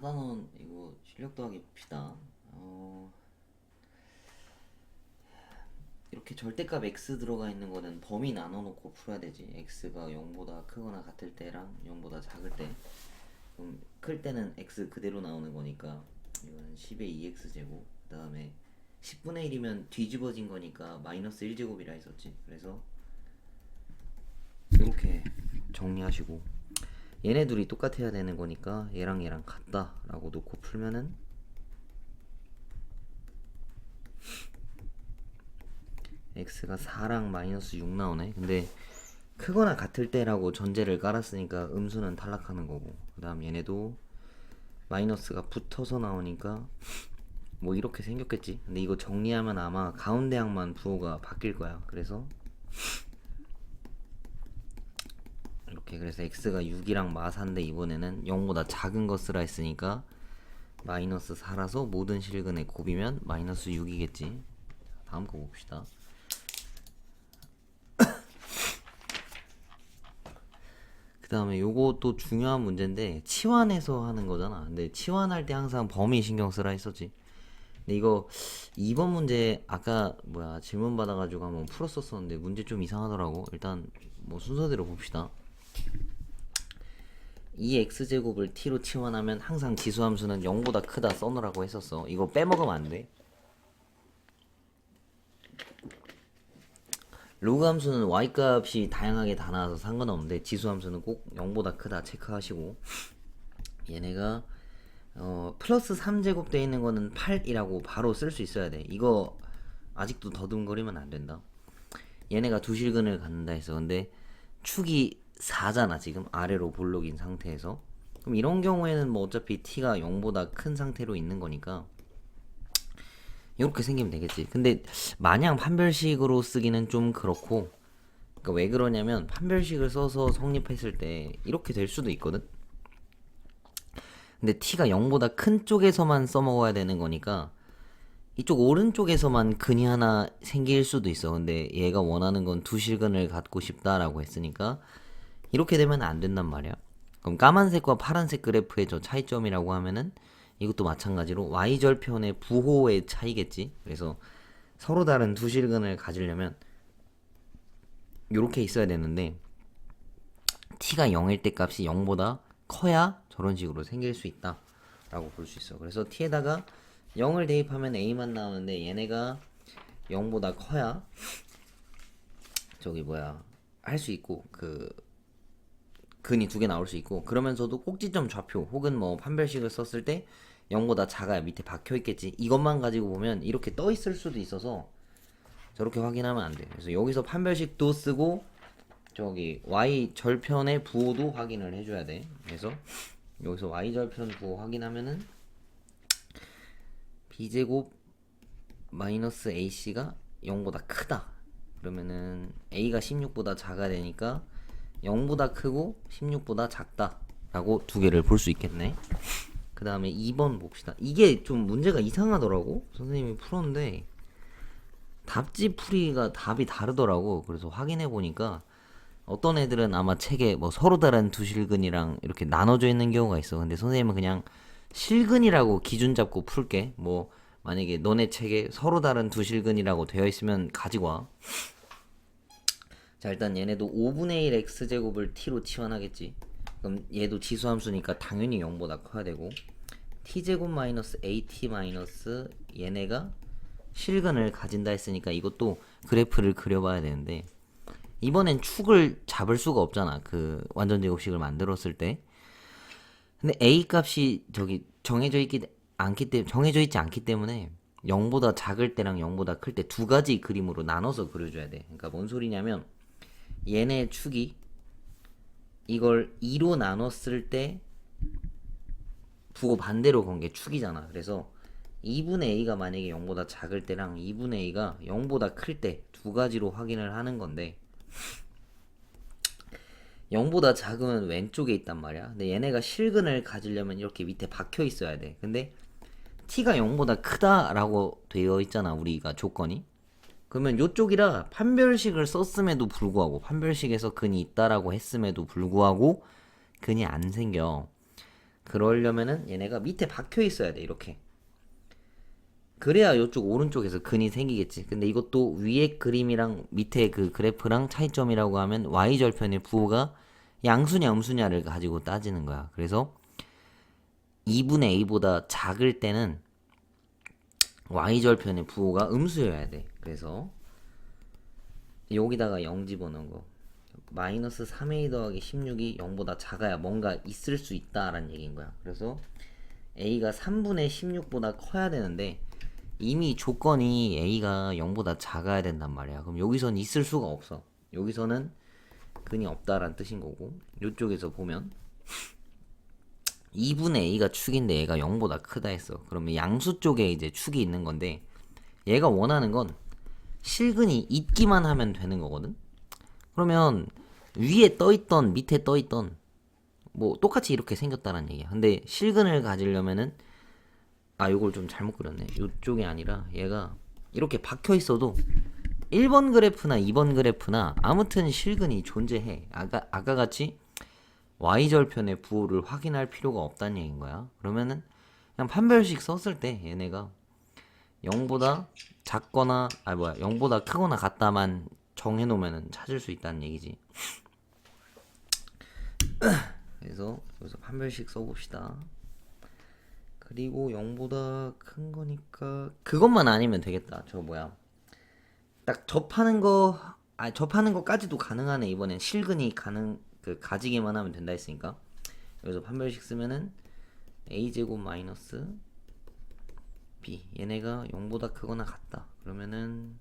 4단원 이거 실력 더하기 봅시다. 이렇게 절대값 x 들어가 있는 거는 범위 나눠놓고 풀어야 되지. x가 0보다 크거나 같을 때랑 0보다 작을 때. 그럼 클 때는 x 그대로 나오는 거니까 이거는 10의 2x 제곱. 그 다음에 10분의 1이면 뒤집어진 거니까 마이너스 1제곱이라 했었지. 그래서 이렇게 정리하시고 얘네 둘이 똑같아야 되는 거니까 얘랑 얘랑 같다 라고 놓고 풀면은 x가 4랑 마이너스 6 나오네. 근데 크거나 같을 때라고 전제를 깔았으니까 음수는 탈락하는 거고, 그 다음 얘네도 마이너스가 붙어서 나오니까 뭐 이렇게 생겼겠지. 근데 이거 정리하면 아마 가운데 항만 부호가 바뀔 거야. 그래서 이렇게, 그래서 x가 6이랑 마사인데 이번에는 0보다 작은 거 쓰라 했으니까 마이너스 4라서 모든 실근의 곱이면 마이너스 6이겠지. 다음 거 봅시다. 그 다음에 요것도 중요한 문제인데 치환해서 하는 거잖아. 근데 치환할 때 항상 범위 신경 쓰라 했었지. 근데 이거 2번 문제 아까 질문 받아가지고 한번 풀었었었는데 문제 좀 이상하더라고. 일단 뭐 순서대로 봅시다. 이 x제곱을 t로 치환하면 항상 지수함수는 0보다 크다 써놓으라고 했었어. 이거 빼먹으면 안 돼. 로그 함수는 y값이 다양하게 다 나와서 상관없는데 지수함수는 꼭 0보다 크다 체크하시고, 얘네가 플러스 3제곱 돼 있는 거는 8이라고 바로 쓸 수 있어야 돼. 이거 아직도 더듬거리면 안 된다. 얘네가 두 실근을 갖는다 해서, 근데 축이 4잖아 지금 아래로 볼록인 상태에서. 그럼 이런 경우에는 뭐 어차피 t가 0보다 큰 상태로 있는 거니까 이렇게 생기면 되겠지. 근데 마냥 판별식으로 쓰기는 좀 그렇고, 그러니까 왜 그러냐면 판별식을 써서 성립했을 때 이렇게 될 수도 있거든. 근데 t가 0보다 큰 쪽에서만 써먹어야 되는 거니까 이쪽 오른쪽에서만 근이 하나 생길 수도 있어. 근데 얘가 원하는 건 두 실근을 갖고 싶다라고 했으니까 이렇게 되면 안 된단 말이야. 그럼 까만색과 파란색 그래프의 저 차이점이라고 하면은 이것도 마찬가지로 y절편의 부호의 차이겠지. 그래서 서로 다른 두 실근을 가지려면 이렇게 있어야 되는데 t가 0일 때 값이 0보다 커야 저런 식으로 생길 수 있다 라고 볼 수 있어. 그래서 t에다가 0을 대입하면 a만 나오는데 얘네가 0보다 커야 할 수 있고, 그 근이 두 개 나올 수 있고, 그러면서도 꼭지점 좌표 혹은 뭐 판별식을 썼을 때 0보다 작아야 밑에 박혀 있겠지. 이것만 가지고 보면 이렇게 떠 있을 수도 있어서 저렇게 확인하면 안 돼. 그래서 여기서 판별식도 쓰고 저기 y 절편의 부호도 확인을 해줘야 돼. 그래서 여기서 y 절편 부호 확인하면은 b제곱 마이너스 ac가 0보다 크다. 그러면은 a가 16보다 작아야 되니까 0보다 크고 16보다 작다 라고 두 개를 볼 수 있겠네. 그 다음에 2번 봅시다. 이게 좀 문제가 이상하더라고. 선생님이 풀었는데 답지 풀이가 답이 다르더라고. 그래서 확인해 보니까 어떤 애들은 아마 책에 뭐 서로 다른 두 실근이랑 이렇게 나눠져 있는 경우가 있어. 근데 선생님은 그냥 실근이라고 기준 잡고 풀게. 뭐 만약에 너네 책에 서로 다른 두 실근이라고 되어 있으면 가지고 와. 자, 일단 얘네도 5분의 1 x제곱을 t로 치환하겠지. 그럼 얘도 지수함수니까 당연히 0보다 커야 되고, t제곱 마이너스 at 마이너스 얘네가 실근을 가진다 했으니까 이것도 그래프를 그려봐야 되는데, 이번엔 축을 잡을 수가 없잖아. 그 완전제곱식을 만들었을 때. 근데 a 값이 정해져 있지 않기 때문에 0보다 작을 때랑 0보다 클 때 두 가지 그림으로 나눠서 그려줘야 돼. 그러니까 뭔 소리냐면 얘네 축이 이걸 2로 나눴을 때 부호 반대로 건 게 축이잖아. 그래서 2분의 a가 만약에 0보다 작을 때랑 2분의 a가 0보다 클 때 두 가지로 확인을 하는 건데, 0보다 작으면 왼쪽에 있단 말이야. 근데 얘네가 실근을 가지려면 이렇게 밑에 박혀 있어야 돼. 근데 t가 0보다 크다라고 되어 있잖아, 우리가 조건이. 그러면 요쪽이라 판별식을 썼음에도 불구하고, 판별식에서 근이 있다라고 했음에도 불구하고 근이 안 생겨. 그러려면은 얘네가 밑에 박혀 있어야 돼. 이렇게. 그래야 이쪽 오른쪽에서 근이 생기겠지. 근데 이것도 위에 그림이랑 밑에 그 그래프랑 차이점이라고 하면 y절편의 부호가 양수냐 음수냐를 가지고 따지는 거야. 그래서 2분의 a보다 작을 때는 y절편의 부호가 음수여야 돼. 그래서 여기다가 0 집어넣은 거. 마이너스 3a 더하기 16이 0보다 작아야 뭔가 있을 수 있다라는 얘기인 거야. 그래서 a가 3분의 16보다 커야 되는데 이미 조건이 a가 0보다 작아야 된단 말이야. 그럼 여기선 있을 수가 없어. 여기서는 근이 없다라는 뜻인 거고, 이쪽에서 보면 2분의 a가 축인데 얘가 0보다 크다 했어. 그러면 양수 쪽에 이제 축이 있는 건데 얘가 원하는 건 실근이 있기만 하면 되는 거거든. 그러면 위에 떠있던 밑에 떠있던 뭐 똑같이 이렇게 생겼다는 얘기야. 근데 실근을 가지려면은 요걸 좀 잘못 그렸네. 이쪽이 아니라 얘가 이렇게 박혀 있어도 1번 그래프나 2번 그래프나 아무튼 실근이 존재해. 아까 같이 y절편의 부호를 확인할 필요가 없다는 얘기인 거야. 그러면은 그냥 판별식 썼을 때 얘네가 0보다 작거나 0보다 크거나 같다만 정해놓으면 찾을 수 있다는 얘기지. 그래서 여기서 판별식 써봅시다. 그리고 0보다 큰 거니까 그것만 아니면 되겠다. 저 뭐야, 딱 접하는 거까지도 가능하네. 이번엔 실근이 가지기만 하면 된다 했으니까 여기서 판별식 쓰면은 a제곱 마이너스 b, 얘네가 0보다 크거나 같다. 그러면은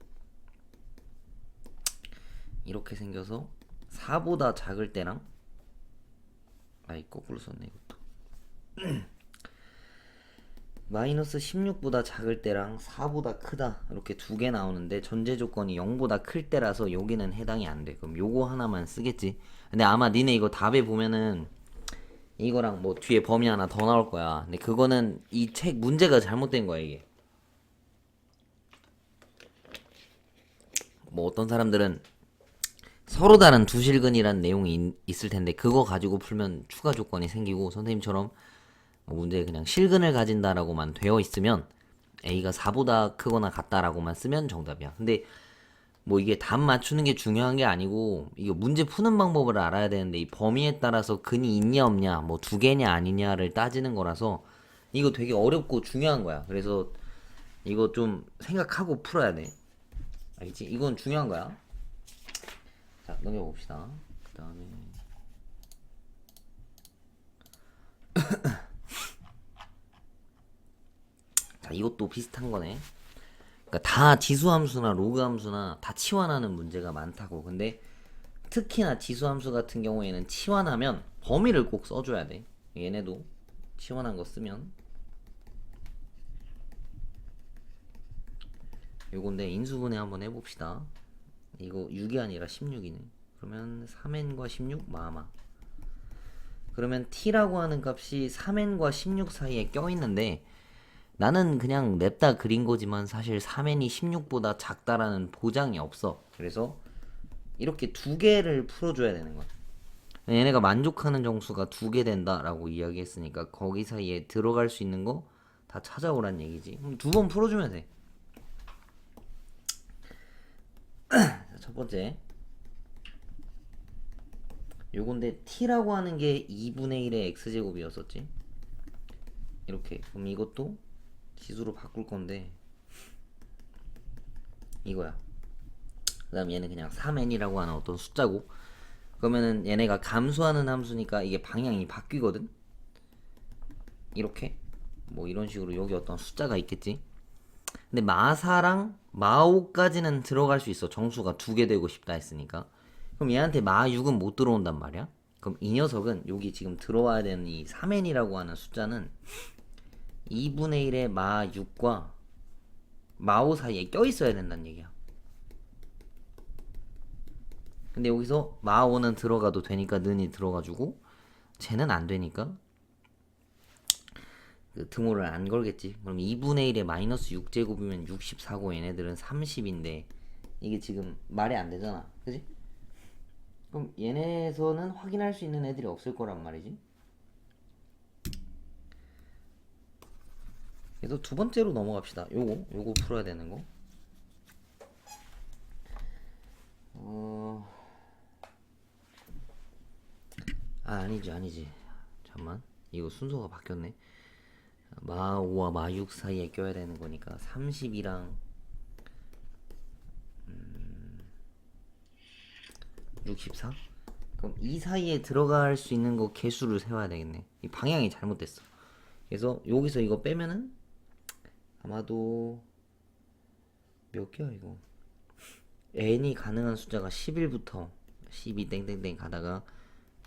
이렇게 생겨서 4보다 작을 때랑 거꾸로 썼네 이것도. 마이너스 16보다 작을 때랑 4보다 크다 이렇게 두 개 나오는데 전제 조건이 0보다 클 때라서 여기는 해당이 안 돼. 그럼 요거 하나만 쓰겠지. 근데 아마 니네 이거 답에 보면은 이거랑 뭐 뒤에 범위 하나 더 나올 거야. 근데 그거는 이 책 문제가 잘못된 거야. 이게 뭐 어떤 사람들은 서로 다른 두 실근이란 내용이 있을 텐데 그거 가지고 풀면 추가 조건이 생기고, 선생님처럼 문제에 그냥 실근을 가진다라고만 되어 있으면 a가 4보다 크거나 같다라고만 쓰면 정답이야. 근데 뭐 이게 답 맞추는 게 중요한 게 아니고 이거 문제 푸는 방법을 알아야 되는데 이 범위에 따라서 근이 있냐 없냐 뭐 두 개냐 아니냐를 따지는 거라서 이거 되게 어렵고 중요한 거야. 그래서 이거 좀 생각하고 풀어야 돼. 알겠지? 이건 중요한 거야. 자, 넘겨봅시다. 그 다음에 자, 이것도 비슷한 거네. 그러니까 다 지수함수나 로그함수나 다 치환하는 문제가 많다고. 근데 특히나 지수함수 같은 경우에는 치환하면 범위를 꼭 써줘야 돼. 얘네도 치환한 거 쓰면 요건데 인수분해 한번 해봅시다. 이거 6이 아니라 16이네. 그러면 3n과 16 마마. 그러면 t라고 하는 값이 3n과 16 사이에 껴있는데 나는 그냥 냅다 그린 거지만 사실 3n이 16보다 작다라는 보장이 없어. 그래서 이렇게 두 개를 풀어줘야 되는 거야. 얘네가 만족하는 정수가 두 개 된다라고 이야기했으니까 거기 사이에 들어갈 수 있는 거 다 찾아오란 얘기지. 그럼 두 번 풀어주면 돼. 첫 번째 요건데 t라고 하는 게 2분의 1의 x제곱이었었지. 이렇게. 그럼 이것도 지수로 바꿀 건데 이거야. 그 다음 얘는 그냥 3n이라고 하는 어떤 숫자고, 그러면은 얘네가 감소하는 함수니까 이게 방향이 바뀌거든. 이렇게 뭐 이런 식으로 여기 어떤 숫자가 있겠지. 근데 마4랑 마5까지는 들어갈 수 있어. 정수가 두 개 되고 싶다 했으니까. 그럼 얘한테 마6은 못 들어온단 말이야. 그럼 이 녀석은 여기 지금 들어와야 되는 이 3n이라고 하는 숫자는 2분의 1의 마6과 마5 사이에 껴있어야 된다는 얘기야. 근데 여기서 마5는 들어가도 되니까 는이 들어가주고 쟤는 안 되니까 그 등호를 안 걸겠지. 그럼 2분의 1에 마이너스 6제곱이면 64고 얘네들은 30인데 이게 지금 말이 안 되잖아. 그지? 그럼 얘네에서는 확인할 수 있는 애들이 없을 거란 말이지. 그래서 두 번째로 넘어갑시다. 요거 풀어야 되는 거. 아니지. 잠만. 이거 순서가 바뀌었네. 마5와 마6 사이에 껴야 되는 거니까 30이랑 64? 그럼 이 사이에 들어갈 수 있는 거 개수를 세워야 되겠네. 이 방향이 잘못됐어. 그래서 여기서 이거 빼면은 아마도 몇 개야 이거? n이 가능한 숫자가 11부터 12 땡땡땡 가다가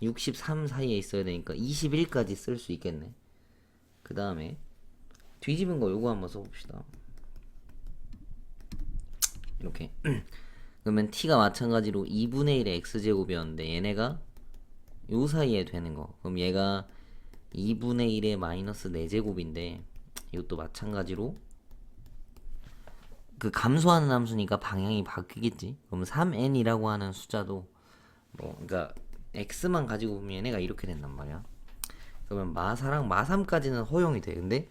63 사이에 있어야 되니까 21까지 쓸 수 있겠네. 그 다음에 뒤집은 거 요거 한번 써봅시다. 이렇게 그러면 t가 마찬가지로 2분의 1의 x제곱이었는데 얘네가 요 사이에 되는 거. 그럼 얘가 2분의 1의 마이너스 4제곱인데 이것도 마찬가지로 그 감소하는 함수니까 방향이 바뀌겠지. 그럼 3n이라고 하는 숫자도 뭐 그러니까 x만 가지고 보면 얘네가 이렇게 된단 말이야. 그러면 마4랑 마3까지는 허용이 돼. 근데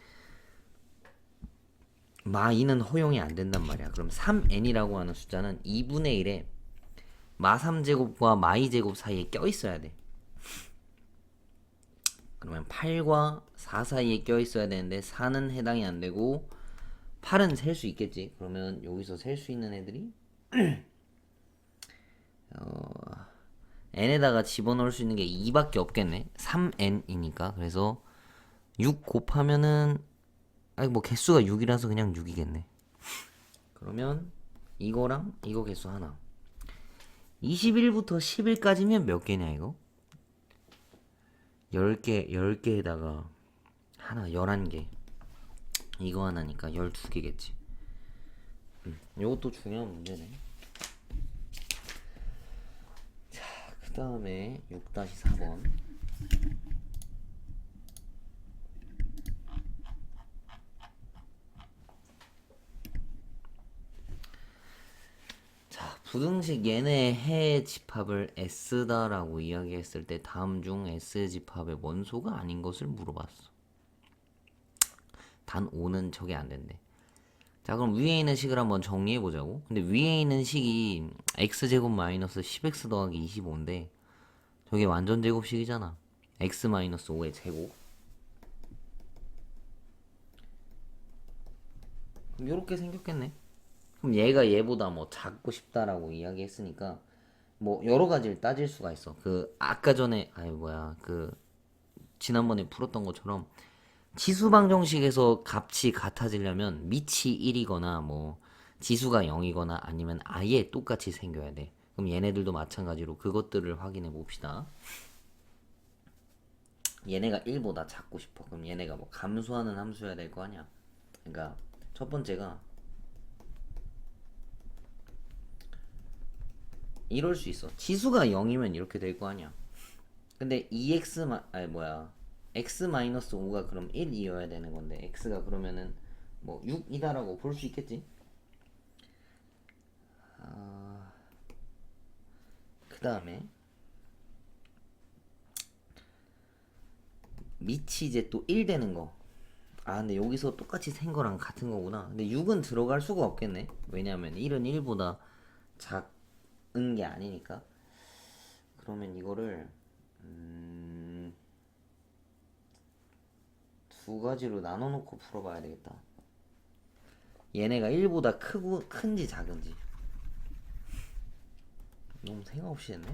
마2는 허용이 안 된단 말이야. 그럼 3n이라고 하는 숫자는 2분의 1에 마3제곱과 마2제곱 사이에 껴있어야 돼. 그러면 8과 4 사이에 껴있어야 되는데 4는 해당이 안 되고 8은 셀 수 있겠지. 그러면 여기서 셀 수 있는 애들이 n에다가 집어넣을 수 있는 게 2밖에 없겠네. 3n이니까. 그래서 6 곱하면은 아니 뭐 개수가 6이라서 그냥 6이겠네. 그러면 이거랑 이거 개수 하나. 21부터 11까지면 몇 개냐 이거? 10개에다가 하나 11개. 이거 하나니까 12개겠지. 이것도 중요한 문제네. 자, 그 다음에 6-4번. 자, 부등식 얘네 해 집합을 S다라고 이야기했을 때 다음 중 S의 집합의 원소가 아닌 것을 물어봤어. 단 5는 저게 안 된대. 자, 그럼 위에 있는 식을 한번 정리해 보자고. 근데 위에 있는 식이 x제곱 마이너스 10x 더하기 25인데 저게 완전 제곱식이잖아. x 마이너스 5의 제곱. 그럼 요렇게 생겼겠네. 그럼 얘가 얘보다 뭐 작고 싶다라고 이야기했으니까 뭐 여러 가지를 따질 수가 있어. 그 아까 전에 그 지난번에 풀었던 것처럼 지수방정식에서 값이 같아지려면 밑이 1이거나 뭐 지수가 0이거나 아니면 아예 똑같이 생겨야 돼. 그럼 얘네들도 마찬가지로 그것들을 확인해 봅시다. 얘네가 1보다 작고 싶어. 그럼 얘네가 뭐 감소하는 함수여야 될 거 아니야. 그러니까 첫 번째가 이럴 수 있어. 지수가 0이면 이렇게 될 거 아니야. 근데 x-5가 그럼 1이어야 되는 건데 x가 그러면은 뭐 6이다라고 볼 수 있겠지. 그 다음에 밑이 이제 또 1 되는 거. 근데 여기서 똑같이 생 거랑 같은 거구나. 근데 6은 들어갈 수가 없겠네. 왜냐면 1은 1보다 작은 게 아니니까. 그러면 이거를 두 가지로 나눠 놓고 풀어봐야 되겠다. 얘네가 1보다 큰지 작은지. 너무 생각 없이 했네.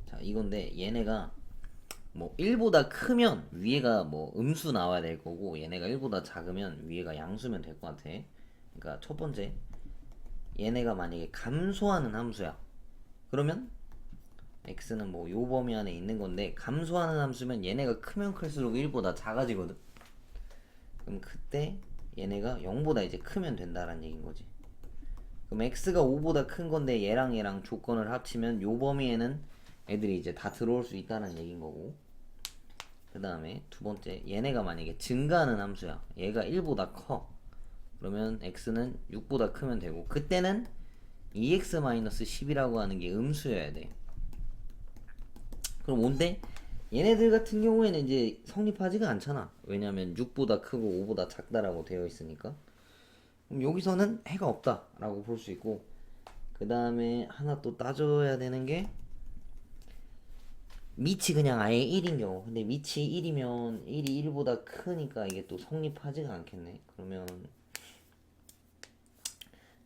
자, 이건데 얘네가 뭐 1보다 크면 위에가 뭐 음수 나와야 될 거고 얘네가 1보다 작으면 위에가 양수면 될 것 같아. 그러니까 첫 번째 얘네가 만약에 감소하는 함수야. 그러면 x는 뭐 요 범위 안에 있는 건데 감소하는 함수면 얘네가 크면 클수록 1보다 작아지거든. 그럼 그때 얘네가 0보다 이제 크면 된다라는 얘기인 거지. 그럼 x가 5보다 큰 건데 얘랑 조건을 합치면 요 범위에는 애들이 이제 다 들어올 수 있다는 얘기인 거고. 그 다음에 두 번째 얘네가 만약에 증가하는 함수야. 얘가 1보다 커. 그러면 x는 6보다 크면 되고 그때는 2x-10이라고 하는 게 음수여야 돼. 그럼 온데 얘네들 같은 경우에는 이제 성립하지가 않잖아. 왜냐면 6보다 크고 5보다 작다라고 되어 있으니까. 그럼 여기서는 해가 없다라고 볼 수 있고, 그 다음에 하나 또 따져야 되는 게 밑이 그냥 아예 1인 경우. 근데 밑이 1이면 1이 1보다 크니까 이게 또 성립하지가 않겠네. 그러면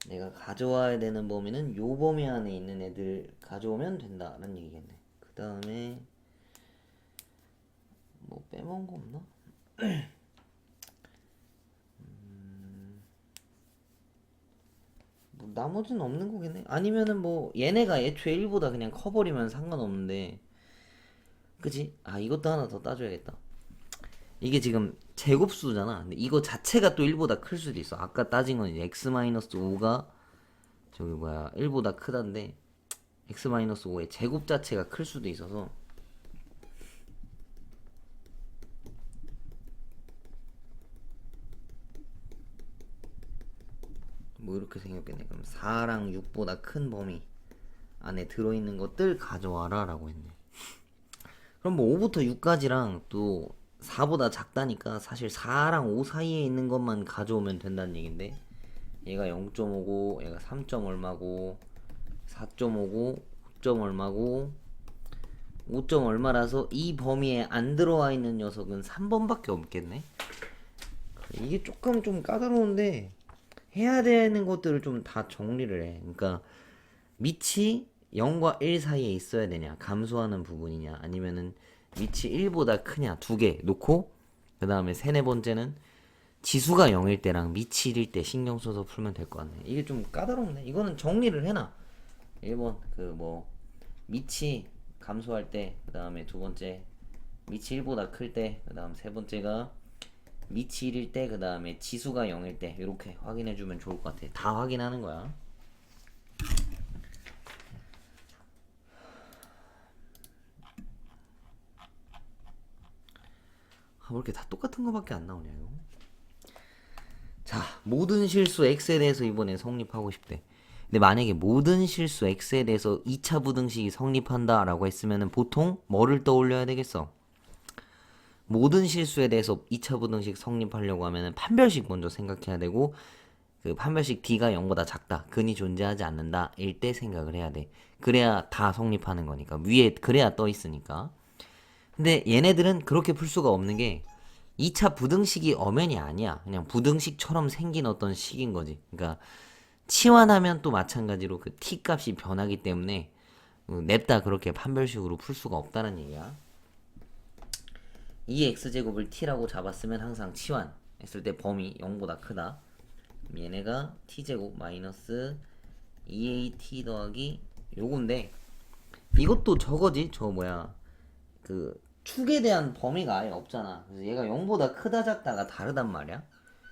내가 가져와야 되는 범위는 요 범위 안에 있는 애들 가져오면 된다라는 얘기겠네. 그 다음에 뭐 빼먹은 거 없나? 뭐 나머지는 없는 거겠네. 아니면은 뭐 얘네가 애초에 1보다 그냥 커버리면 상관없는데, 그치? 아, 이것도 하나 더 따줘야겠다. 이게 지금 제곱수잖아. 근데 이거 자체가 또 1보다 클 수도 있어. 아까 따진 건 이제 x-5가 저기 뭐야 1보다 크다인데, x-5의 제곱 자체가 클 수도 있어서 뭐 이렇게 생겼겠네. 그럼 4랑 6보다 큰 범위 안에 들어있는 것들 가져와라 라고 했네. 그럼 뭐 5부터 6까지랑 또 4보다 작다니까 사실 4랑 5 사이에 있는 것만 가져오면 된다는 얘긴데, 얘가 0.5고 얘가 3점 얼마고 4.5고 5점 얼마고 5점 얼마라서 이 범위에 안 들어와 있는 녀석은 3번밖에 없겠네. 이게 조금 좀 까다로운데 해야 되는 것들을 좀 다 정리를 해. 그러니까 밑이 0과 1 사이에 있어야 되냐, 감소하는 부분이냐, 아니면은 밑이 1보다 크냐, 두 개 놓고 그 다음에 세네 번째는 지수가 0일 때랑 밑이 1일 때 신경 써서 풀면 될 것 같네. 이게 좀 까다롭네. 이거는 정리를 해놔. 1번 그 뭐 밑이 감소할 때, 그 다음에 두 번째 밑이 1보다 클 때, 그 다음 세 번째가 밑이 1일 때, 그 다음에 지수가 0일 때, 이렇게 확인해주면 좋을 것 같아. 다 확인하는 거야. 왜 이렇게 다 똑같은 거밖에 안 나오냐 이거. 자, 모든 실수 x에 대해서 이번에 성립하고 싶대. 근데 만약에 모든 실수 x에 대해서 2차 부등식이 성립한다 라고 했으면 보통 뭐를 떠올려야 되겠어? 모든 실수에 대해서 2차 부등식 성립하려고 하면 판별식 먼저 생각해야 되고, 그 판별식 d가 0보다 작다, 근이 존재하지 않는다 일 때 생각을 해야 돼. 그래야 다 성립하는 거니까. 위에 그래야 떠 있으니까. 근데 얘네들은 그렇게 풀 수가 없는 게 2차 부등식이 엄연이 아니야. 그냥 부등식처럼 생긴 어떤 식인 거지. 그러니까 치환하면 또 마찬가지로 그 t 값이 변하기 때문에 냅다 그렇게 판별식으로 풀 수가 없다는 얘기야. 2x제곱을 t라고 잡았으면 항상 치환했을 때 범위 0보다 크다. 얘네가 t제곱 마이너스 2at 더하기 요건데, 이것도 저거지. 저 뭐야 그 축에 대한 범위가 아예 없잖아. 그래서 얘가 0보다 크다 작다가 다르단 말이야.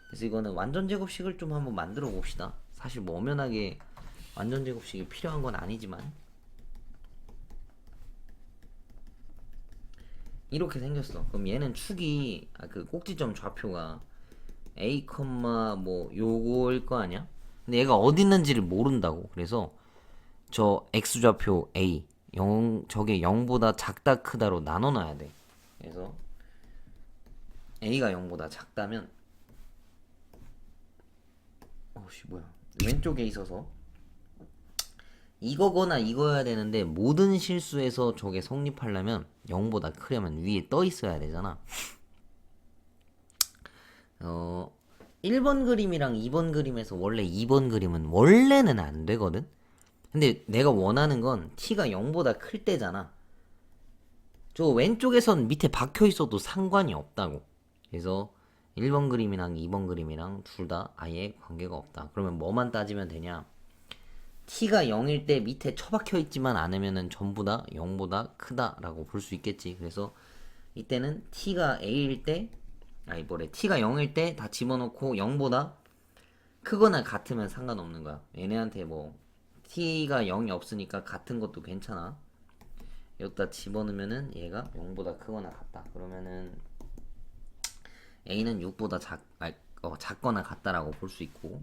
그래서 이거는 완전 제곱식을 좀 한번 만들어 봅시다. 사실 뭐 엄연하게 완전 제곱식이 필요한 건 아니지만 이렇게 생겼어. 그럼 얘는 축이 그 꼭지점 좌표가 a, 뭐 요거일 거 아니야? 근데 얘가 어디 있는지를 모른다고. 그래서 저 x좌표 a 0, 저게 0보다 작다 크다로 나눠 놔야 돼. 그래서 a가 0보다 작다면, 어씨 뭐야, 왼쪽에 있어서 이거거나 이거여야 되는데, 모든 실수에서 저게 성립하려면 0보다 크려면 위에 떠 있어야 되잖아. 1번 그림이랑 2번 그림에서 원래 2번 그림은 원래는 안 되거든? 근데 내가 원하는 건 t가 0보다 클 때잖아. 저 왼쪽에선 밑에 박혀 있어도 상관이 없다고. 그래서 1번 그림이랑 2번 그림이랑 둘 다 아예 관계가 없다. 그러면 뭐만 따지면 되냐? t가 0일 때 밑에 처박혀 있지만 않으면은 전부 다 0보다 크다라고 볼 수 있겠지. 그래서 이때는 t가 a일 때, 아니 뭐래, t가 0일 때 다 집어넣고 0보다 크거나 같으면 상관없는 거야. 얘네한테 뭐 t가 0이 없으니까 같은 것도 괜찮아. 여기다 집어넣으면은 얘가 0보다 크거나 같다. 그러면은 a는 6보다 작거나 같다라고 볼 수 있고,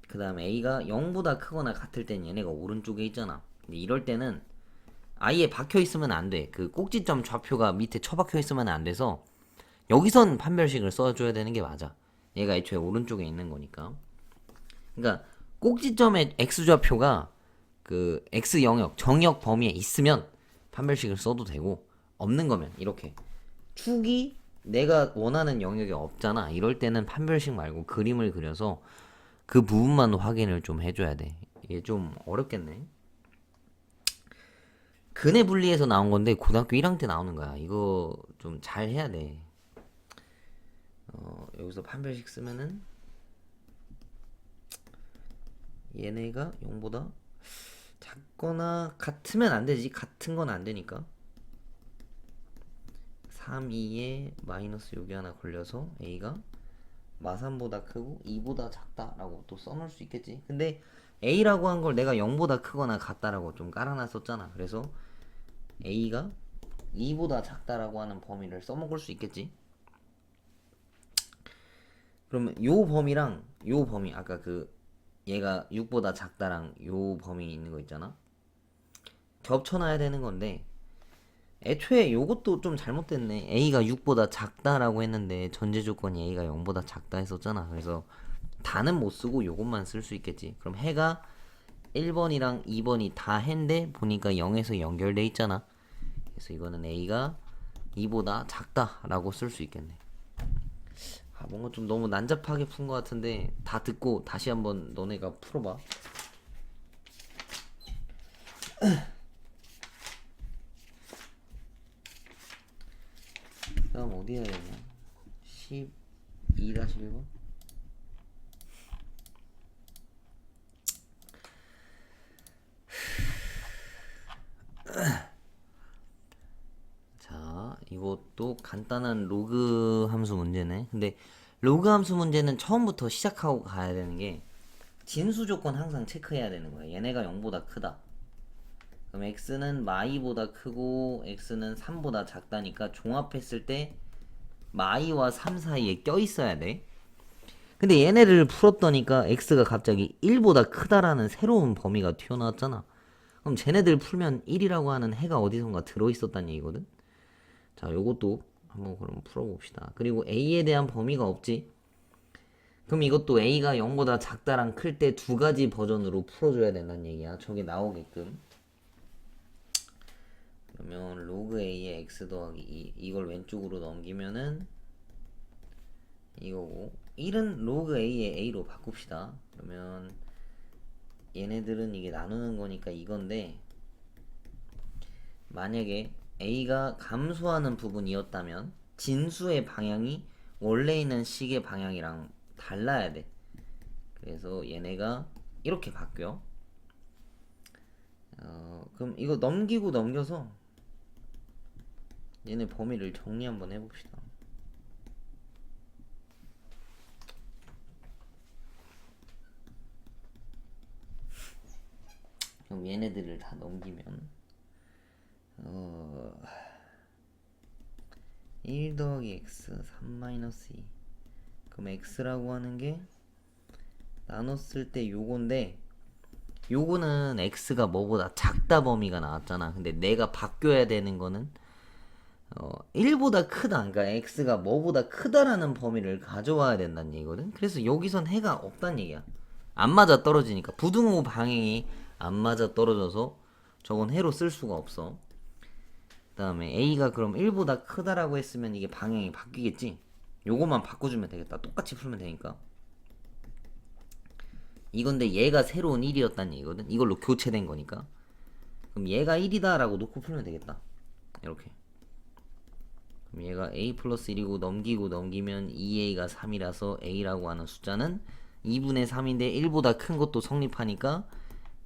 그 다음에 a가 0보다 크거나 같을 땐 얘네가 오른쪽에 있잖아. 근데 이럴 때는 아예 박혀 있으면 안 돼. 그 꼭지점 좌표가 밑에 처박혀 있으면 안 돼서 여기선 판별식을 써줘야 되는 게 맞아. 얘가 애초에 오른쪽에 있는 거니까. 그러니까 꼭지점의 x 좌표가 그 x 영역 정역 범위에 있으면 판별식을 써도 되고, 없는 거면 이렇게 축이 내가 원하는 영역이 없잖아. 이럴 때는 판별식 말고 그림을 그려서 그 부분만 확인을 좀 해줘야 돼. 이게 좀 어렵겠네. 근해 분리에서 나온 건데 고등학교 1학년 때 나오는 거야. 이거 좀 잘 해야 돼. 여기서 판별식 쓰면은 얘네가 0보다 작거나 같으면 안 되지. 같은 건 안 되니까. 3, 2에 마이너스 여기 하나 걸려서 a가 마3보다 크고 2보다 작다라고 또 써놓을 수 있겠지. 근데 a라고 한 걸 내가 0보다 크거나 같다라고 좀 깔아놨었잖아. 그래서 a가 2보다 작다라고 하는 범위를 써먹을 수 있겠지. 그러면 요 범위랑 요 범위, 아까 그 얘가 6보다 작다랑 요 범위 있는 거 있잖아. 겹쳐놔야 되는 건데 애초에 요것도 좀 잘못됐네. a가 6보다 작다라고 했는데 전제 조건이 a가 0보다 작다 했었잖아. 그래서 다는 못 쓰고 요것만 쓸 수 있겠지. 그럼 해가 1번이랑 2번이 다 해인데 보니까 0에서 연결돼 있잖아. 그래서 이거는 a가 2보다 작다라고 쓸 수 있겠네. 뭔가 좀 너무 난잡하게 푼 것 같은데 다 듣고 다시 한번 너네가 풀어봐. 그다음 어디 해야 되냐? 12-1번? 자, 이것도 간단한 로그 함수 문제네. 근데 로그 함수 문제는 처음부터 시작하고 가야 되는 게 진수 조건 항상 체크해야 되는 거야. 얘네가 0보다 크다. 그럼 x는 마이보다 크고 x는 3보다 작다니까 종합했을 때 마이와 3 사이에 껴있어야 돼. 근데 얘네를 풀었더니까 x가 갑자기 1보다 크다라는 새로운 범위가 튀어나왔잖아. 그럼 쟤네들 풀면 1이라고 하는 해가 어디선가 들어있었단 얘기거든. 자, 요것도 한번 그럼 풀어봅시다. 그리고 a에 대한 범위가 없지. 그럼 이것도 a가 0보다 작다랑 클 때 두 가지 버전으로 풀어줘야 된다는 얘기야. 저게 나오게끔. 그러면 로그 a에 x 더하기 2 이걸 왼쪽으로 넘기면은 이거고, 1은 로그 a에 a로 바꿉시다. 그러면 얘네들은 이게 나누는 거니까 이건데, 만약에 a가 감소하는 부분이었다면 진수의 방향이 원래 있는 식의 방향이랑 달라야 돼. 그래서 얘네가 이렇게 바뀌어. 그럼 이거 넘기고 넘겨서 얘네 범위를 정리 한번 해봅시다. 그럼 얘네들을 다 넘기면 1 더하기 x 3 마이너스 2. 그럼 x라고 하는 게 나눴을 때 요건데, 요거는 x가 뭐보다 작다 범위가 나왔잖아. 근데 내가 바뀌어야 되는 거는 1보다 크다. 그러니까 x가 뭐보다 크다라는 범위를 가져와야 된다는 얘기거든. 그래서 여기선 해가 없다는 얘기야. 안 맞아 떨어지니까. 부등호 방향이 안 맞아 떨어져서 저건 해로 쓸 수가 없어. 그 다음에 a가 그럼 1보다 크다라고 했으면 이게 방향이 바뀌겠지. 요거만 바꿔주면 되겠다. 똑같이 풀면 되니까. 이건데 얘가 새로운 1이었다는 얘기거든. 이걸로 교체된 거니까. 그럼 얘가 1이다 라고 놓고 풀면 되겠다. 이렇게. 그럼 얘가 a 플러스 1이고 넘기고 넘기면 2a가 3이라서 a라고 하는 숫자는 2분의 3인데 1보다 큰 것도 성립하니까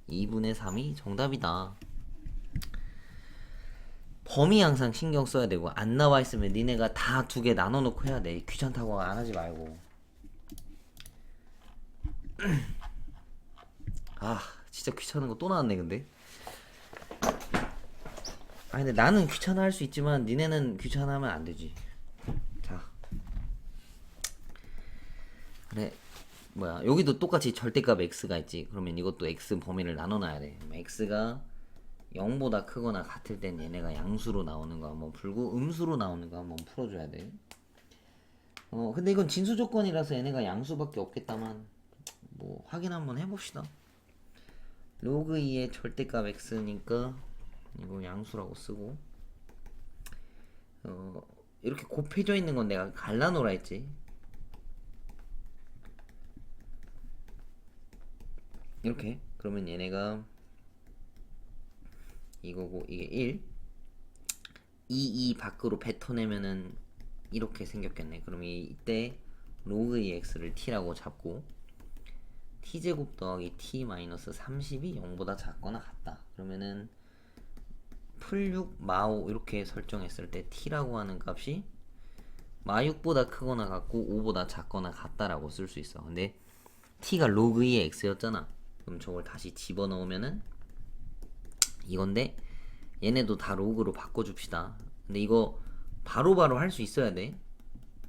2분의 3이 정답이다. 범위 항상 신경 써야 되고, 안 나와 있으면 니네가 다 두 개 나눠 놓고 해야 돼. 귀찮다고 안 하지 말고. 아, 진짜 귀찮은 거 또 나왔네. 근데 근데 나는 귀찮아 할 수 있지만 니네는 귀찮아하면 안 되지. 자, 그래, 뭐야, 여기도 똑같이 절대값 x가 있지. 그러면 이것도 x 범위를 나눠 놔야 돼. x가 0보다 크거나 같을 땐 얘네가 양수로 나오는 거 한번 풀고 음수로 나오는 거 한번 풀어줘야 돼. 근데 이건 진수 조건이라서 얘네가 양수밖에 없겠다만 뭐 확인 한번 해봅시다. 로그 2의 절대값 x니까 이거 양수라고 쓰고 이렇게 곱해져 있는 건 내가 갈라놓으라 했지. 이렇게 그러면 얘네가 이거고 이게 1 2 밖으로 뱉어내면은 이렇게 생겼겠네. 그럼 이때 로그 2x를 t라고 잡고 t제곱 더하기 t 마이너스 30이 0보다 작거나 같다. 그러면은 풀6 마5 이렇게 설정했을 때 t라고 하는 값이 마6보다 크거나 같고 5보다 작거나 같다라고 쓸 수 있어. 근데 t가 로그 2의 x였잖아. 그럼 저걸 다시 집어넣으면은 이건데 얘네도 다 로그로 바꿔줍시다. 근데 이거 바로바로 할 수 있어야 돼.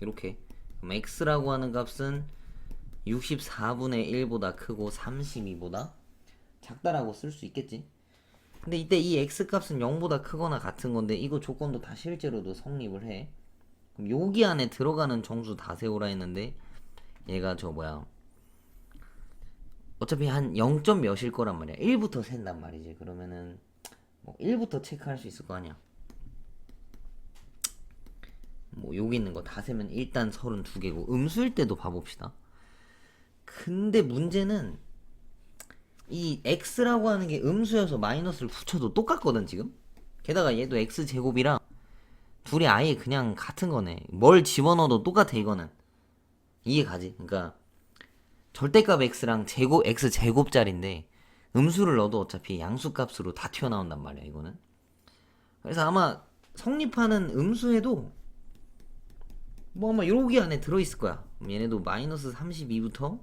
이렇게 그럼 x라고 하는 값은 64분의 1보다 크고 32보다 작다라고 쓸 수 있겠지. 근데 이때 이 x값은 0보다 크거나 같은 건데 이거 조건도 다 실제로도 성립을 해. 그럼 여기 안에 들어가는 정수 다 세우라 했는데 얘가 저 뭐야 어차피 한 0점 몇일 거란 말이야. 1부터 센단 말이지. 그러면은 뭐 1부터 체크할 수 있을 거 아니야. 뭐 여기 있는 거 다 세면 일단 32개고 음수일 때도 봐봅시다. 근데 문제는 이 x라고 하는 게 음수여서 마이너스를 붙여도 똑같거든 지금. 게다가 얘도 x제곱이라 둘이 아예 그냥 같은 거네. 뭘 집어넣어도 똑같아 이거는. 이해 가지? 그러니까 절대값 x랑 제곱 x 제곱짜리인데 음수를 넣어도 어차피 양수값으로 다 튀어나온단 말이야 이거는. 그래서 아마 성립하는 음수에도 뭐 아마 여기 안에 들어있을 거야. 얘네도 마이너스 32부터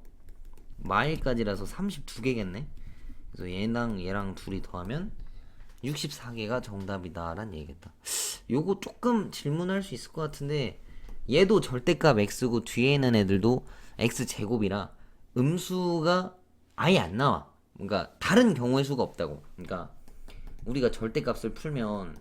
마일까지라서 32개겠네. 그래서 얘랑 둘이 더하면 64개가 정답이다 라는 얘기겠다. 요거 조금 질문할 수 있을 것 같은데 얘도 절대값 x고 뒤에 있는 애들도 x제곱이라 음수가 아예 안 나와. 그러니까 다른 경우의 수가 없다고. 그러니까 우리가 절대값을 풀면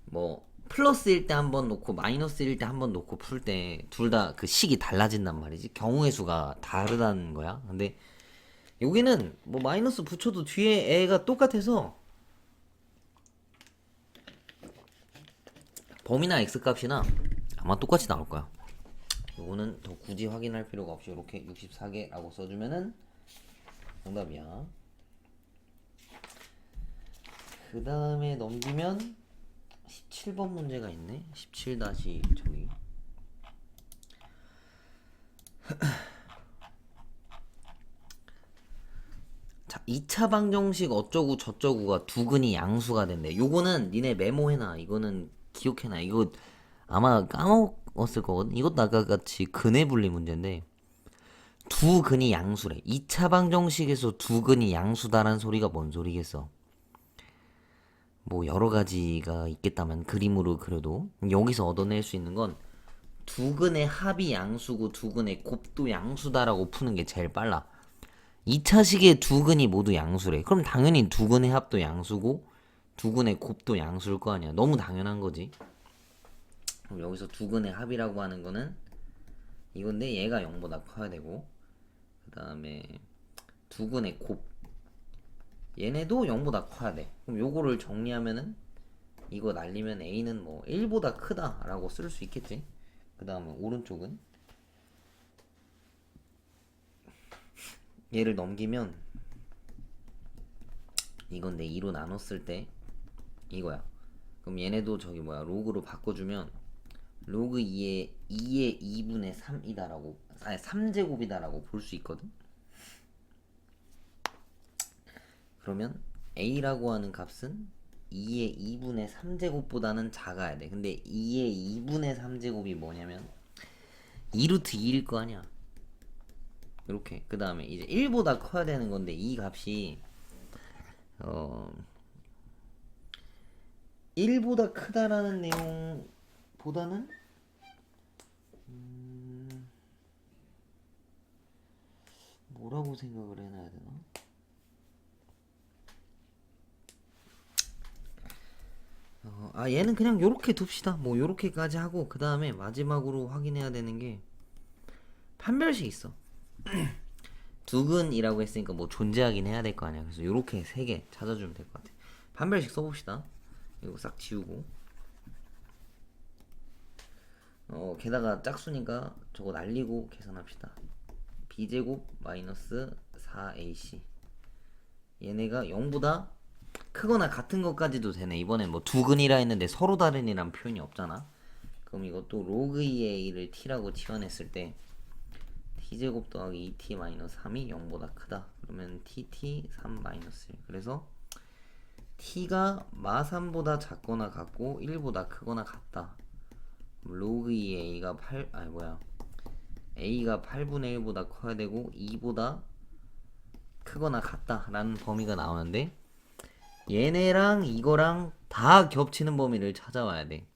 뭐 플러스일 때 한 번 놓고 마이너스일 때 한 번 놓고 풀 때 둘 다 그 식이 달라진단 말이지. 경우의 수가 다르다는 거야. 근데 여기는 뭐 마이너스 붙여도 뒤에 애가 똑같아서 범위나 x값이나 아마 똑같이 나올 거야. 요거는 더 굳이 확인할 필요가 없이 이렇게 64개라고 써주면은 정답이야. 그 다음에 넘기면 17번 문제가 있네. 17 다시 저기 자 2차 방정식 어쩌고 저쩌고가 두근이 양수가 된대. 요거는 니네 메모해놔. 이거는 기억해놔. 이거 아마 까먹었을 거거든. 이것도 아까 같이 근의 분리 문제인데 두 근이 양수래. 2차 방정식에서 두 근이 양수다라는 소리가 뭔 소리겠어. 뭐 여러 가지가 있겠다면 그림으로 그려도 여기서 얻어낼 수 있는 건 두 근의 합이 양수고 두 근의 곱도 양수다라고 푸는 게 제일 빨라. 2차식의 두 근이 모두 양수래. 그럼 당연히 두 근의 합도 양수고 두 근의 곱도 양수일 거 아니야. 너무 당연한 거지. 그럼 여기서 두 근의 합이라고 하는 거는 이건데 얘가 0보다 커야 되고 그 다음에 두 근의 곱 얘네도 0보다 커야 돼. 그럼 요거를 정리하면은 이거 날리면 A는 뭐 1보다 크다 라고 쓸 수 있겠지. 그 다음에 오른쪽은 얘를 넘기면 이건 내 2로 나눴을 때 이거야. 그럼 얘네도 저기 뭐야 로그로 바꿔주면 로그 2의 2분의 3이다라고 아니 3제곱이다라고 볼 수 있거든. 그러면 A라고 하는 값은 2의 2분의 3제곱보다는 작아야 돼. 근데 2의 2분의 3제곱이 뭐냐면 2루트 2일 거 아니야. 이렇게. 그 다음에 이제 1보다 커야 되는 건데 이 값이 1보다 크다라는 내용보다는 뭐라고 생각을 해놔야 되나? 얘는 그냥 요렇게 둡시다. 뭐 요렇게까지 하고 그 다음에 마지막으로 확인해야 되는 게 판별식 있어. 두근이라고 했으니까 뭐 존재하긴 해야 될 거 아니야. 그래서 요렇게 3개 찾아주면 될 것 같아. 판별식 써봅시다. 이거 싹 지우고 게다가 짝수니까 저거 날리고 계산합시다. b제곱 마이너스 4ac 얘네가 0보다 크거나 같은 것까지도 되네. 이번엔 뭐 두근이라 했는데 서로 다른이란 표현이 없잖아. 그럼 이것도 로그 2a를 t라고 치환했을 때 t제곱 더하기 2t 마이너스 3이 0보다 크다. 그러면 tt 3 마이너스 1. 그래서 t가 마3보다 작거나 같고 1보다 크거나 같다. 로그 2a가 8 a가 8분의 1보다 커야 되고 2보다 크거나 같다 라는 범위가 나오는데 얘네랑 이거랑 다 겹치는 범위를 찾아와야 돼.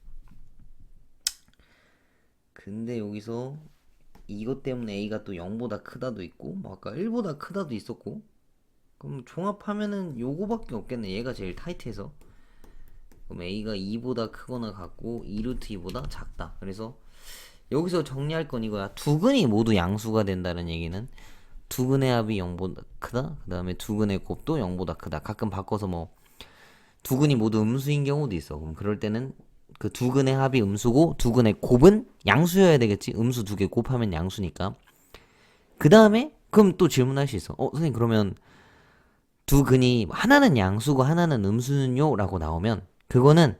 근데 여기서 이것 때문에 a가 또 0보다 크다도 있고 뭐 아까 1보다 크다도 있었고 그럼 종합하면은 요거밖에 없겠네. 얘가 제일 타이트해서. 그럼 a가 2보다 크거나 같고 2루트 2보다 작다. 그래서 여기서 정리할 건 이거야. 두근이 모두 양수가 된다는 얘기는 두근의 합이 0보다 크다. 그 다음에 두근의 곱도 0보다 크다. 가끔 바꿔서 뭐 두근이 모두 음수인 경우도 있어. 그럼 그럴 때는 그 두근의 합이 음수고 두근의 곱은 양수여야 되겠지. 음수 2개 곱하면 양수니까. 그 다음에 그럼 또 질문할 수 있어. 선생님 그러면 두근이 하나는 양수고 하나는 음수는요? 라고 나오면 그거는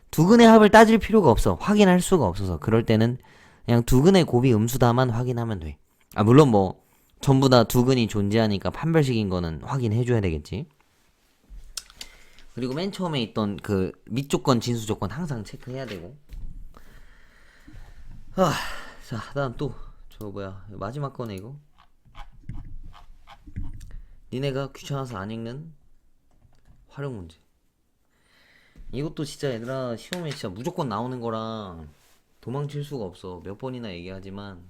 두근의 합을 따질 필요가 없어. 확인할 수가 없어서. 그럴 때는 그냥 두근의 곱이 음수다만 확인하면 돼. 물론 뭐 전부 다 두근이 존재하니까 판별식인 거는 확인해줘야 되겠지. 그리고 맨 처음에 있던 그 밑조건 진수조건 항상 체크해야 되고. 자 다음 또 저 마지막 거네 이거. 니네가 귀찮아서 안 읽는 활용 문제. 이것도 진짜 얘들아 시험에 진짜 무조건 나오는 거랑 도망칠 수가 없어. 몇 번이나 얘기하지만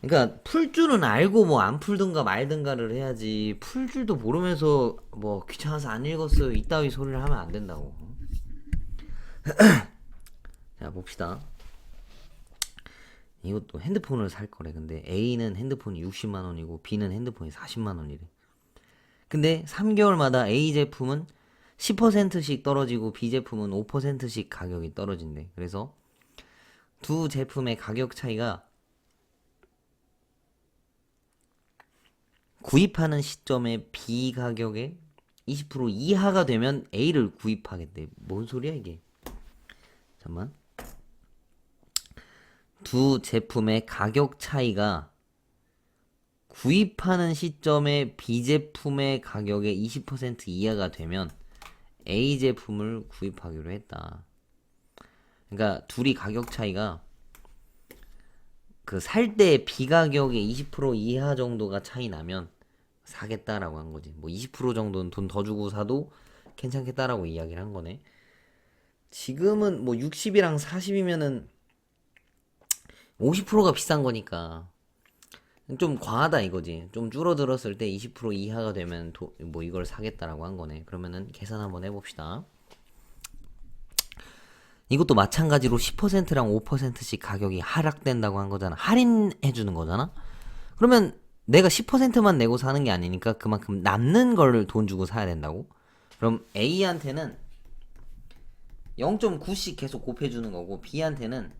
그러니까 풀 줄은 알고 뭐 안 풀든가 말든가를 해야지 풀 줄도 모르면서 뭐 귀찮아서 안 읽었어요 이따위 소리를 하면 안 된다고. 자 봅시다. 이것도 핸드폰을 살 거래. 근데 A는 핸드폰이 60만 원이고 B는 핸드폰이 40만 원이래. 근데 3개월마다 A 제품은 10%씩 떨어지고 B 제품은 5%씩 가격이 떨어진대. 그래서 두 제품의 가격 차이가 구입하는 시점에 B 가격의 20% 이하가 되면 A를 구입하겠대. 뭔 소리야 이게? 잠깐만. 두 제품의 가격 차이가 구입하는 시점에 B 제품의 가격의 20% 이하가 되면 A 제품을 구입하기로 했다. 그러니까 둘이 가격 차이가 그 살 때 B 가격의 20% 이하 정도가 차이 나면 사겠다라고 한 거지. 뭐 20% 정도는 돈 더 주고 사도 괜찮겠다라고 이야기를 한 거네. 지금은 뭐 60이랑 40이면은 50%가 비싼 거니까 좀 과하다 이거지. 좀 줄어들었을 때 20% 이하가 되면 뭐 이걸 사겠다라고 한 거네. 그러면은 계산 한번 해봅시다. 이것도 마찬가지로 10%랑 5%씩 가격이 하락된다고 한 거잖아. 할인해주는 거잖아. 그러면 내가 10%만 내고 사는 게 아니니까 그만큼 남는 걸 돈 주고 사야 된다고. 그럼 A한테는 0.9씩 계속 곱해주는 거고 B한테는